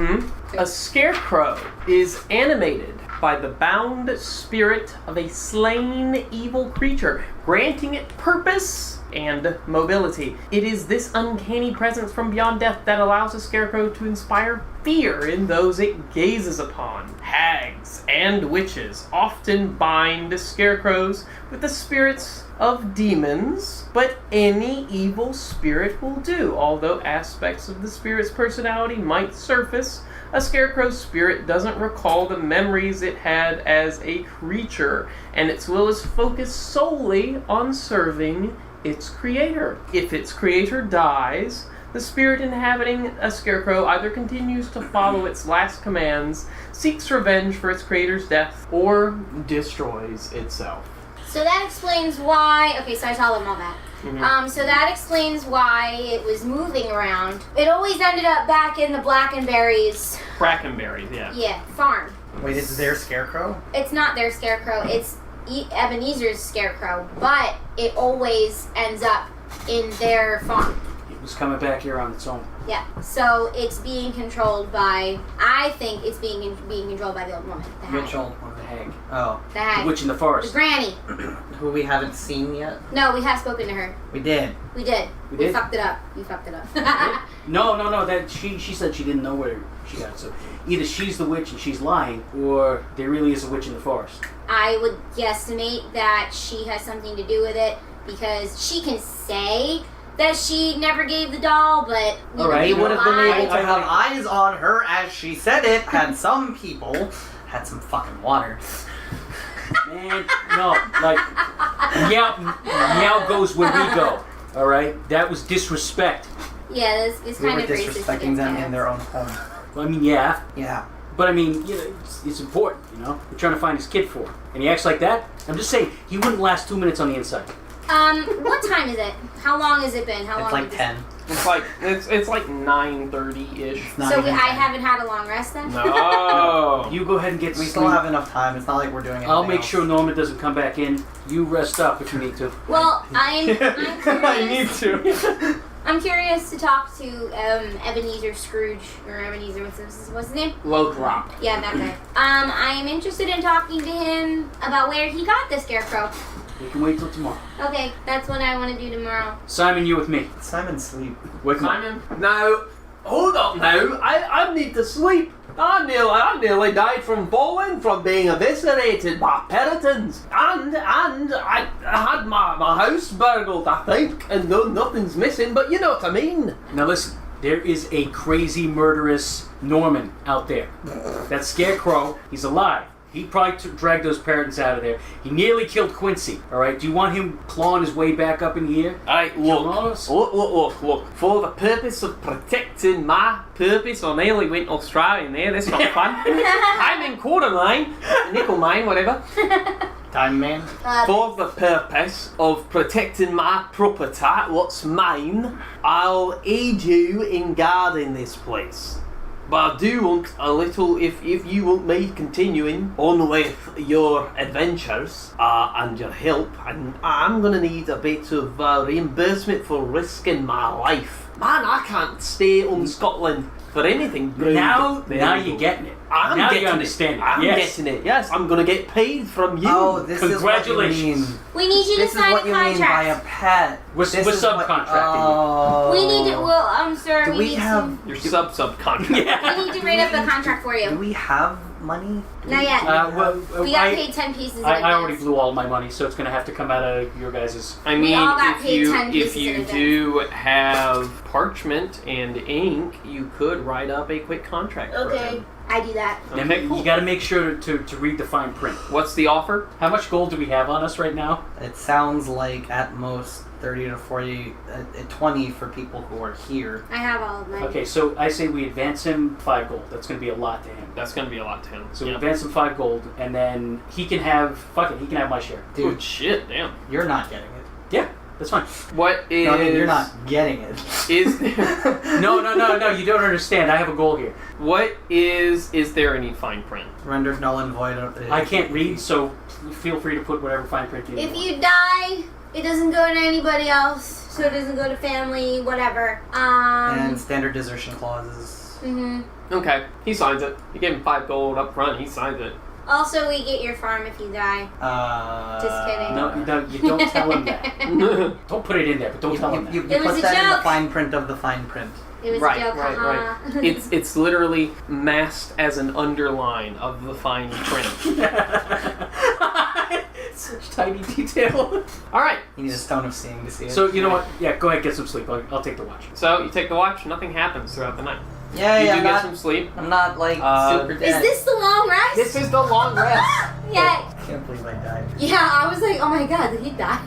A scarecrow is animated by the bound spirit of a slain evil creature, granting it purpose and mobility. It is this uncanny presence from beyond death that allows a scarecrow to inspire fear in those it gazes upon. Hags and witches often bind scarecrows with the spirits of demons, but any evil spirit will do. Although aspects of the spirit's personality might surface, a scarecrow's spirit doesn't recall the memories it had as a creature, and its will is focused solely on serving its creator. If its creator dies, the spirit inhabiting a scarecrow either continues to follow its last commands, seeks revenge for its creator's death, or destroys itself. So that explains why. Okay, so I tell them all that. So that explains why it was moving around. It always ended up back in the Brackenburies. Brackenburies, yeah. Yeah, farm. Wait, is their scarecrow? It's not their scarecrow. It's Ebenezer's scarecrow, but it always ends up in their farm. It was coming back here on its own. Yeah. So it's being controlled by. I think it's being controlled by the old woman, the hag. Which old one? The hag. Oh, The hag. The witch in the The forest. granny. who we haven't seen yet? No, we have spoken to her. We did. We did. We We did? fucked it up. You fucked it up. No. That she said she didn't know where she got it. So either she's the witch and she's lying, or there really is a witch in the forest. I would guesstimate that she has something to do with it because she can say that she never gave the doll, but you know, Alright. He would have been lie. able to have eyes on her as she said it, had some people had some fucking water. Man, no, like Miao goes where we go. All right, that was disrespect. Yeah, it's We kind were of racist disrespecting against them cats. in their own home. Well, I mean, yeah, Yeah. but I mean, you know, it's important. You know, we're trying to find his kid for him, and he acts like that. I'm just saying, he wouldn't last 2 minutes on the inside. What time is it? How long has it been? How It's long? like has 10. It's like 9:30-ish. Not So even I 10. haven't had a long rest then. No. You go ahead and get We sleep. still have enough time. It's not like we're doing anything I'll make else. sure Norman doesn't come back in. You rest up if you need to. Well, I'm curious. to. I'm curious to talk to Ebenezer Scrooge or Ebenezer. What's his name? Lothrop. Yeah, that guy. I am interested in talking to him about where he got the scarecrow. We can wait till tomorrow. Okay, that's what I want to do tomorrow. Simon, you with me. Simon sleep. Wake him up. Simon? No. Hold up now. I need to sleep. I nearly died from falling from being eviscerated by Perytons. And I had my house burgled, I think, and though nothing's missing, but you know what I mean. Now listen, there is a crazy murderous Norman out there. That scarecrow, he's alive. He probably dragged those Perytons out of there. He nearly killed Quincy. All right, do you want him clawing his way back up in here? Alright, look. For the purpose of protecting my purpose, I nearly went Australian there. That's not fun. I'm in quarterline, nickel mine, whatever. Time man. For the purpose of protecting my property, what's mine, I'll aid you in guarding this place. But I do want a little, if you want me continuing on with your adventures and your help, and I'm going to need a bit of reimbursement for risking my life. Man, I can't stay on Scotland for anything. Now you're getting it. I'm now getting you understand it. I'm Yes. getting it, yes. I'm going to get paid from you. Oh, this is what you Congratulations. mean. We need you to This is sign what a you mean by a contract. pet. We're This is what- subcontracting Oh. We need to. Well, I'm sorry. Do we need have? Your subcontract. Yeah. We need to write up a contract for Do you. we have money? Do Not we- yet. We got I paid 10 pieces. in already advance. blew all my money, so it's going to have to come out of your guys'. I We mean, all got if paid 10 you pieces in advance. do have parchment and ink, you could write up a quick contract for Okay. him. I do that. Okay, cool. You got to make sure to read the fine print. What's the offer? How much gold do we have on us right now? It sounds like at most 30 to 40, 20 for people who are here. I have all of mine. Okay, so I say we advance him 5 gold. That's going to be a lot to him. That's going to be a lot to him. So we advance him 5 gold, and then he can have, he can have my share. Dude, Oh, shit, damn. you're not getting it. Yeah, that's fine. What is... No, I mean, you're not getting it. Is there... No, you don't understand. I have a goal here. What is there any fine print? Renders null and void. I can't read, so feel free to put whatever fine print you If want. you die, it doesn't go to anybody else, so it doesn't go to family, whatever. And standard desertion clauses. Okay, he signs it. You gave him 5 gold up front, he signs it. Also, we get your farm if you die. Just kidding. No, you don't tell him that. Don't put it in there, but don't tell him that. You It was put a that in the joke. fine print of the fine print. It was Right, a joke, right. haha. It's literally masked as an underline of the fine print. Such tiny detail. Alright, You need a stone of seeing to see it. So, you know what? Yeah, go ahead, get some sleep. I'll take the watch. so you take the watch, nothing happens throughout the night. yeah, You yeah, do I'm get not, some sleep. I'm not like super Is dead. this the long rest? This is the long rest. Yeah. I can't believe I died. Yeah, I was like, oh my god, did he die?